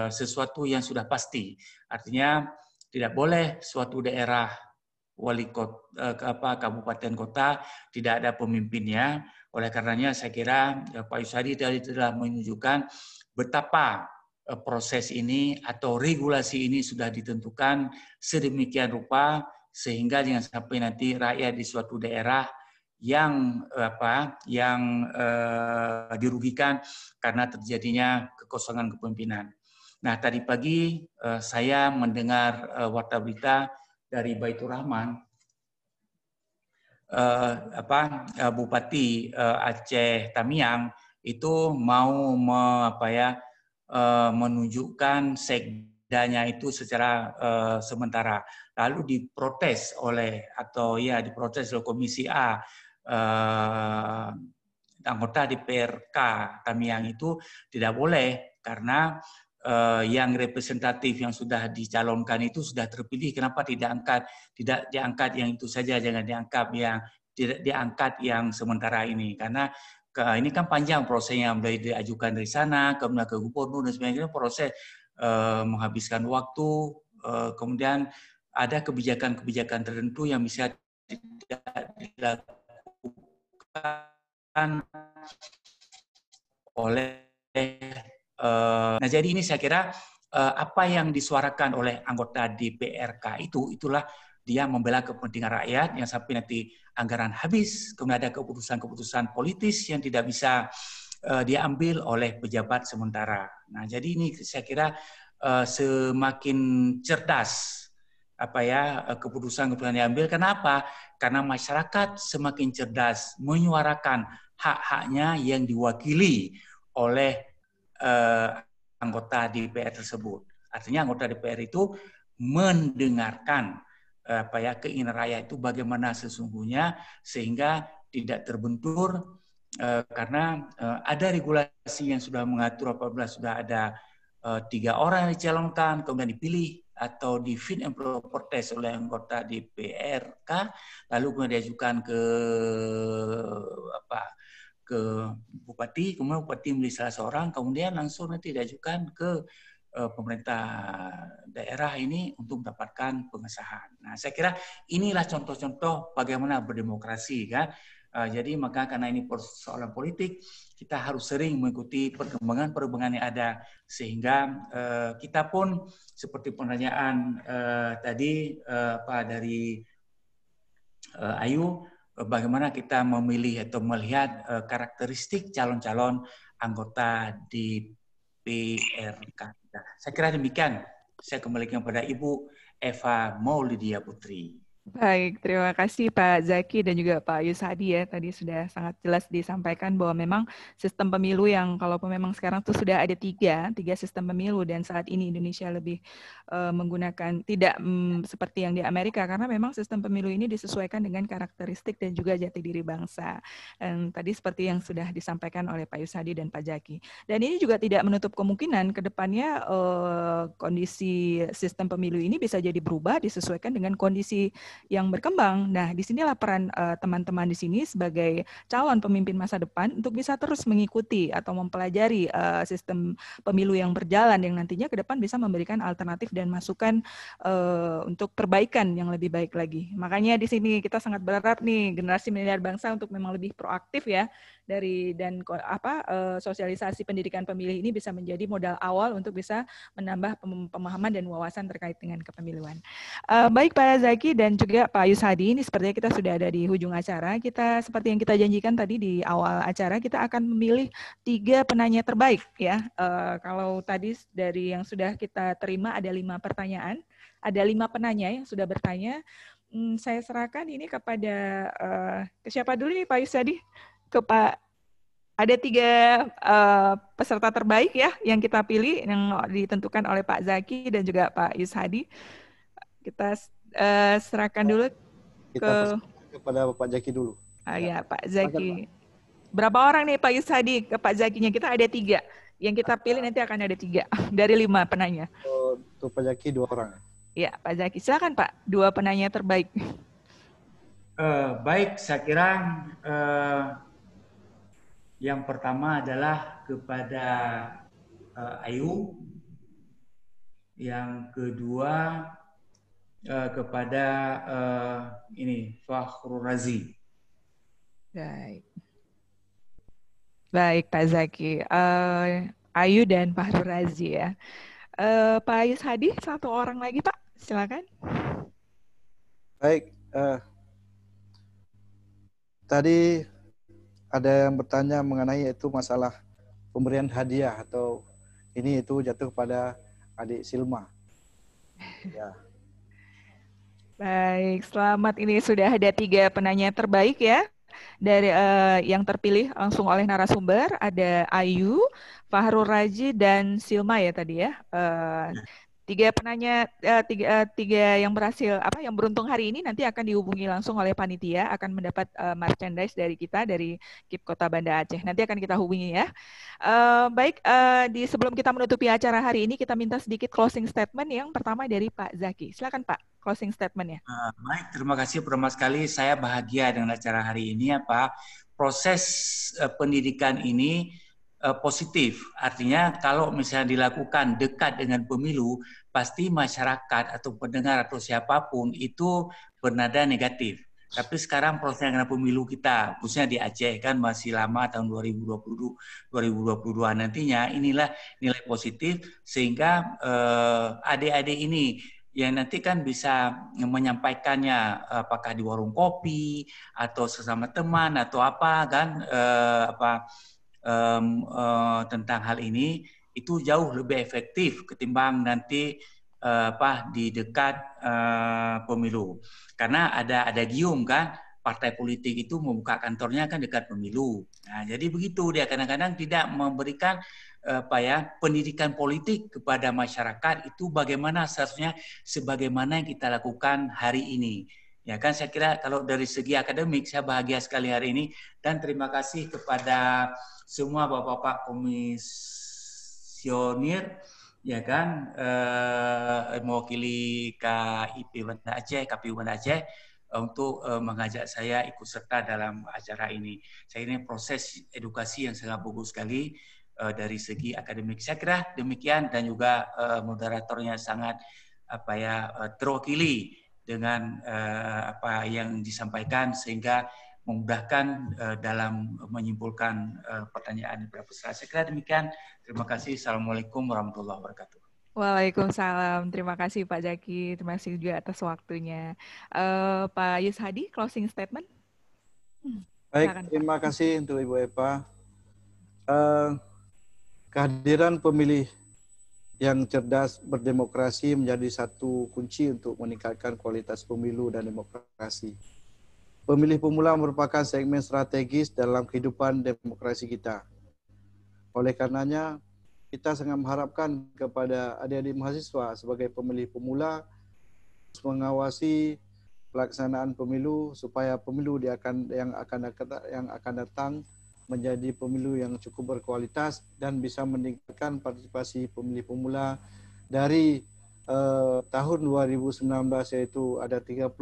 S3: sesuatu yang sudah pasti. Artinya tidak boleh suatu daerah wali kota, kabupaten kota tidak ada pemimpinnya. Oleh karenanya saya kira Pak Yusadi tadi telah menunjukkan betapa proses ini atau regulasi ini sudah ditentukan sedemikian rupa sehingga jangan sampai nanti rakyat di suatu daerah yang dirugikan karena terjadinya kekosongan kepemimpinan. Nah, tadi pagi saya mendengar warta berita dari Baitur Rahman, Bupati Aceh Tamiang itu mau menunjukkan sekdanya itu secara sementara, lalu diprotes oleh Komisi A, anggota DPRK Tamiang itu tidak boleh karena yang representatif yang sudah dicalonkan itu sudah terpilih, kenapa tidak diangkat yang itu saja, jangan diangkat yang sementara ini, karena ini kan panjang prosesnya, mulai diajukan dari sana kemudian ke gubernur dan sebagainya, proses menghabiskan waktu, kemudian ada kebijakan-kebijakan tertentu yang bisa tidak dilakukan oleh nah, jadi ini saya kira apa yang disuarakan oleh anggota DPRK itulah dia membela kepentingan rakyat yang sampai nanti anggaran habis, kemudian ada keputusan-keputusan politis yang tidak bisa diambil oleh pejabat sementara. Nah, jadi ini saya kira semakin cerdas keputusan-keputusan yang diambil. Kenapa? Karena masyarakat semakin cerdas menyuarakan hak-haknya yang diwakili oleh anggota DPR tersebut. Artinya anggota DPR itu mendengarkan keinginan rakyat itu bagaimana sesungguhnya, sehingga tidak terbentur karena ada regulasi yang sudah mengatur apabila sudah ada 3 orang yang dicalonkan kemudian dipilih atau di fit and proper test oleh anggota DPRK, lalu kemudian diajukan ke bupati, kemudian bupati memilih salah seorang, kemudian langsung nanti diajukan ke pemerintah daerah ini untuk mendapatkan pengesahan. Nah, saya kira inilah contoh-contoh bagaimana berdemokrasi, kan. Jadi maka karena ini persoalan politik, kita harus sering mengikuti perkembangan yang ada, sehingga kita pun seperti pertanyaan tadi dari Ayu, bagaimana kita memilih atau melihat karakteristik calon-calon anggota DPRK. Saya kira demikian. Saya kembalikan kepada Ibu Eva Maulidia Putri.
S1: Baik, terima kasih Pak Zaki dan juga Pak Yusadi ya. Tadi sudah sangat jelas disampaikan bahwa memang sistem pemilu yang kalau memang sekarang tuh sudah ada tiga sistem pemilu, dan saat ini Indonesia lebih menggunakan tidak seperti yang di Amerika, karena memang sistem pemilu ini disesuaikan dengan karakteristik dan juga jati diri bangsa. Dan tadi seperti yang sudah disampaikan oleh Pak Yusadi dan Pak Zaki. Dan ini juga tidak menutup kemungkinan ke depannya kondisi sistem pemilu ini bisa jadi berubah disesuaikan dengan kondisi yang berkembang. Nah, disinilah peran teman-teman di sini sebagai calon pemimpin masa depan untuk bisa terus mengikuti atau mempelajari sistem pemilu yang berjalan yang nantinya ke depan bisa memberikan alternatif dan masukan untuk perbaikan yang lebih baik lagi. Makanya di sini kita sangat berharap nih generasi milenial bangsa untuk memang lebih proaktif ya sosialisasi pendidikan pemilih ini bisa menjadi modal awal untuk bisa menambah pemahaman dan wawasan terkait dengan kepemiluan. Baik Pak Zaki dan juga Pak Yusadi, ini sepertinya kita sudah ada di ujung acara. Kita seperti yang kita janjikan tadi di awal acara, kita akan memilih 3 penanya terbaik ya. Kalau tadi dari yang sudah kita terima ada 5 pertanyaan, ada 5 penanya yang sudah bertanya. Saya serahkan ini kepada ke siapa dulu nih Pak Yusadi? Ke Pak, ada 3 peserta terbaik ya yang kita pilih, yang ditentukan oleh Pak Zaki dan juga Pak Yusadi. Kita serahkan dulu
S2: kepada Pak Zaki dulu.
S1: Ya, Pak Zaki. Berapa orang nih Pak Yusadi ke Pak Zakinya? Kita ada 3. Yang kita pilih nanti akan ada 3 dari 5 penanya.
S2: Untuk Pak Zaki 2 orang.
S1: Ya, Pak Zaki. Silakan Pak, 2 penanya terbaik.
S3: Baik, saya kira yang pertama adalah kepada Ayu, yang kedua kepada Fakhrul Razi.
S1: Baik Pak Zaki, Ayu dan Fakhrul Razi ya. Pak Yus Hadi, 1 orang lagi Pak, silakan.
S2: Baik, tadi ada yang bertanya mengenai itu masalah pemberian hadiah atau ini itu jatuh pada adik Silma. Ya.
S1: Baik, selamat. Ini sudah ada 3 penanya terbaik ya. Dari yang terpilih langsung oleh narasumber, ada Ayu, Fahrul Raji, dan Silma ya tadi ya. 3 penanya, 3 yang berhasil, yang beruntung hari ini nanti akan dihubungi langsung oleh panitia, akan mendapat merchandise dari kita, dari KIP Kota Banda Aceh. Nanti akan kita hubungi ya. Baik, sebelum kita menutupi acara hari ini, kita minta sedikit closing statement. Yang pertama dari Pak Zaki. Silakan Pak, closing statement-nya.
S3: Baik, terima kasih pertama sekali. Saya bahagia dengan acara hari ini ya Pak. Proses pendidikan ini positif. Artinya kalau misalnya dilakukan dekat dengan pemilu, pasti masyarakat atau pendengar atau siapapun itu bernada negatif. Tapi sekarang proses dengan pemilu kita, khususnya di Aceh kan masih lama tahun 2022 nantinya, inilah nilai positif sehingga adik-adik ini yang nanti kan bisa menyampaikannya apakah di warung kopi atau sesama teman atau apa kan tentang hal ini itu jauh lebih efektif ketimbang nanti di dekat pemilu. Karena ada gium kan, partai politik itu membuka kantornya kan dekat pemilu. Nah, jadi begitu dia kadang-kadang tidak memberikan pendidikan politik kepada masyarakat itu bagaimana seharusnya sebagaimana yang kita lakukan hari ini. Ya kan saya kira kalau dari segi akademik saya bahagia sekali hari ini dan terima kasih kepada semua bapak-bapak komisionir ya kan mewakili KIP Banda Aceh, KPU Banda Aceh untuk mengajak saya ikut serta dalam acara ini. Saya ini proses edukasi yang sangat bagus sekali dari segi akademik. Saya kira demikian dan juga moderatornya sangat terwakili dengan apa yang disampaikan sehingga memudahkan dalam menyimpulkan pertanyaan dari peserta. Saya kira demikian. Terima kasih. Assalamualaikum warahmatullahi wabarakatuh.
S1: Waalaikumsalam. Terima kasih Pak Zaki. Terima kasih juga atas waktunya. Pak Yus Hadi, closing statement.
S2: Baik, terima kasih untuk Ibu Eva. Kehadiran pemilih yang cerdas berdemokrasi menjadi satu kunci untuk meningkatkan kualitas pemilu dan demokrasi. Pemilih pemula merupakan segmen strategis dalam kehidupan demokrasi kita. Oleh karenanya, kita sangat mengharapkan kepada adik-adik mahasiswa sebagai pemilih pemula mengawasi pelaksanaan pemilu supaya pemilu yang akan datang menjadi pemilu yang cukup berkualitas dan bisa meningkatkan partisipasi pemilih pemula dari tahun 2019 yaitu ada 32%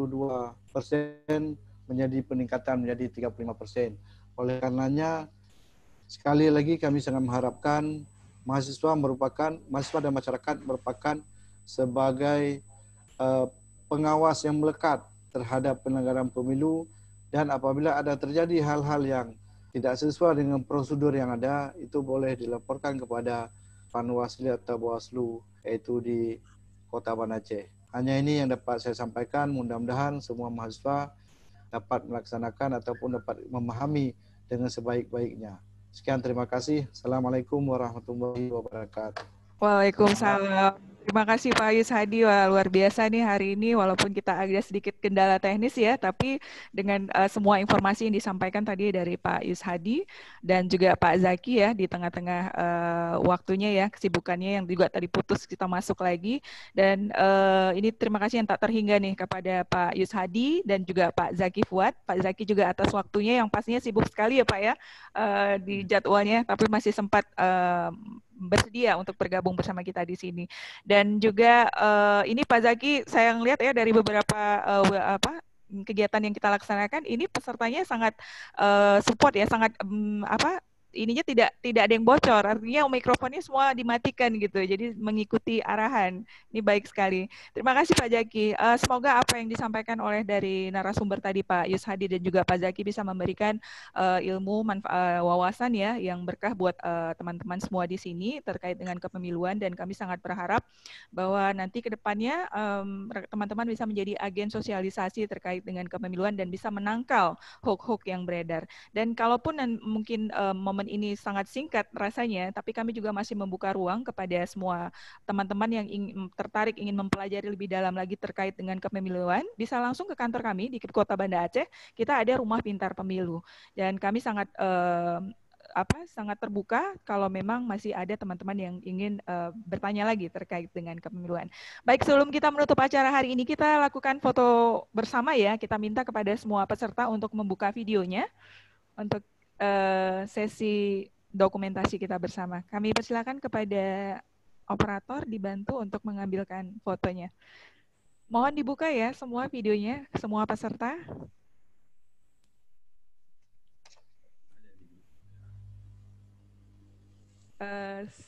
S2: menjadi peningkatan menjadi 35%. Oleh karenanya sekali lagi kami sangat mengharapkan mahasiswa dan masyarakat merupakan sebagai pengawas yang melekat terhadap penyelenggaraan pemilu dan apabila ada terjadi hal-hal yang tidak sesuai dengan prosedur yang ada, itu boleh dilaporkan kepada Panwasli atau Bawaslu, yaitu di Kota Banda Aceh. Hanya ini yang dapat saya sampaikan, mudah-mudahan semua mahasiswa dapat melaksanakan ataupun dapat memahami dengan sebaik-baiknya. Sekian, terima kasih. Assalamualaikum warahmatullahi wabarakatuh.
S1: Waalaikumsalam. Terima kasih Pak Yus Hadi. Wah, luar biasa nih hari ini walaupun kita agak sedikit kendala teknis ya, tapi dengan semua informasi yang disampaikan tadi dari Pak Yus Hadi dan juga Pak Zaki ya di tengah-tengah waktunya ya, kesibukannya yang juga tadi putus kita masuk lagi dan ini terima kasih yang tak terhingga nih kepada Pak Yus Hadi dan juga Pak Zaki Fuad. Pak Zaki juga atas waktunya yang pastinya sibuk sekali ya Pak ya di jadwalnya, tapi masih sempat bersedia untuk bergabung bersama kita di sini. Dan juga ini Pak Zaki, saya ngelihat ya dari beberapa kegiatan yang kita laksanakan, ini pesertanya sangat support ya, sangat ininya tidak ada yang bocor, artinya mikrofonnya semua dimatikan gitu, jadi mengikuti arahan. Ini baik sekali. Terima kasih Pak Zaki. Semoga apa yang disampaikan oleh dari narasumber tadi Pak Yus Hadi dan juga Pak Zaki bisa memberikan ilmu, wawasan ya yang berkah buat teman-teman semua di sini terkait dengan kepemiluan, dan kami sangat berharap bahwa nanti ke depannya teman-teman bisa menjadi agen sosialisasi terkait dengan kepemiluan dan bisa menangkal hoax-hoax yang beredar. Dan kalaupun mungkin momen ini sangat singkat rasanya, tapi kami juga masih membuka ruang kepada semua teman-teman yang tertarik ingin mempelajari lebih dalam lagi terkait dengan kepemiluan, bisa langsung ke kantor kami di Kota Banda Aceh. Kita ada Rumah Pintar Pemilu, dan kami sangat sangat terbuka kalau memang masih ada teman-teman yang ingin bertanya lagi terkait dengan kepemiluan. Baik, sebelum kita menutup acara hari ini, kita lakukan foto bersama ya. Kita minta kepada semua peserta untuk membuka videonya untuk sesi dokumentasi kita bersama. Kami persilakan kepada operator dibantu untuk mengambilkan fotonya. Mohon dibuka ya semua videonya, semua peserta.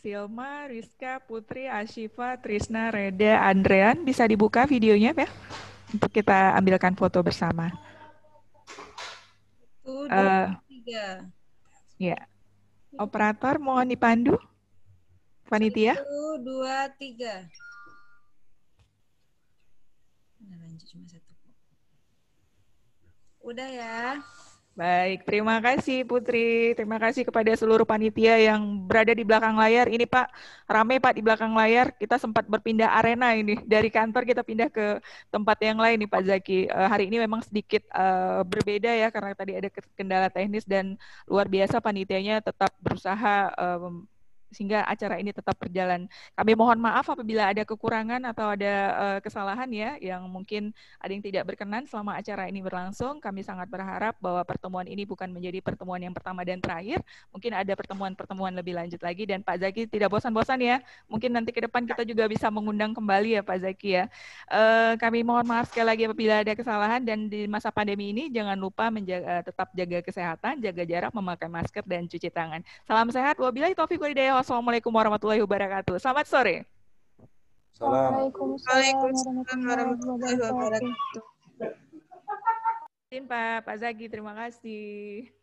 S1: Silma, Rizka, Putri, Ashifa, Trisna, Reda, Andrean, bisa dibuka videonya ya untuk kita ambilkan foto bersama.
S9: 1, 2, 3.
S1: Ya, operator mohon dipandu. Panitia.
S9: 1, 2, 3. Lanjut cuma 1. Udah ya.
S1: Baik, terima kasih Putri. Terima kasih kepada seluruh panitia yang berada di belakang layar. Ini Pak, ramai Pak di belakang layar. Kita sempat berpindah arena ini. Dari kantor kita pindah ke tempat yang lain nih Pak Zaki. Hari ini memang sedikit berbeda ya, karena tadi ada kendala teknis dan luar biasa panitianya tetap berusaha sehingga acara ini tetap berjalan. Kami mohon maaf apabila ada kekurangan atau ada kesalahan ya, yang mungkin ada yang tidak berkenan selama acara ini berlangsung. Kami sangat berharap bahwa pertemuan ini bukan menjadi pertemuan yang pertama dan terakhir. Mungkin ada pertemuan-pertemuan lebih lanjut lagi, dan Pak Zaki tidak bosan-bosan ya. Mungkin nanti ke depan kita juga bisa mengundang kembali ya Pak Zaki ya. Kami mohon maaf sekali lagi apabila ada kesalahan, dan di masa pandemi ini jangan lupa tetap jaga kesehatan, jaga jarak, memakai masker, dan cuci tangan. Salam sehat. Wabillahi taufiq wal hidayah. Wassalamualaikum warahmatullahi wabarakatuh. Selamat sore.
S9: Waalaikumsalam warahmatullahi wabarakatuh.
S1: Pak Zaki, terima kasih.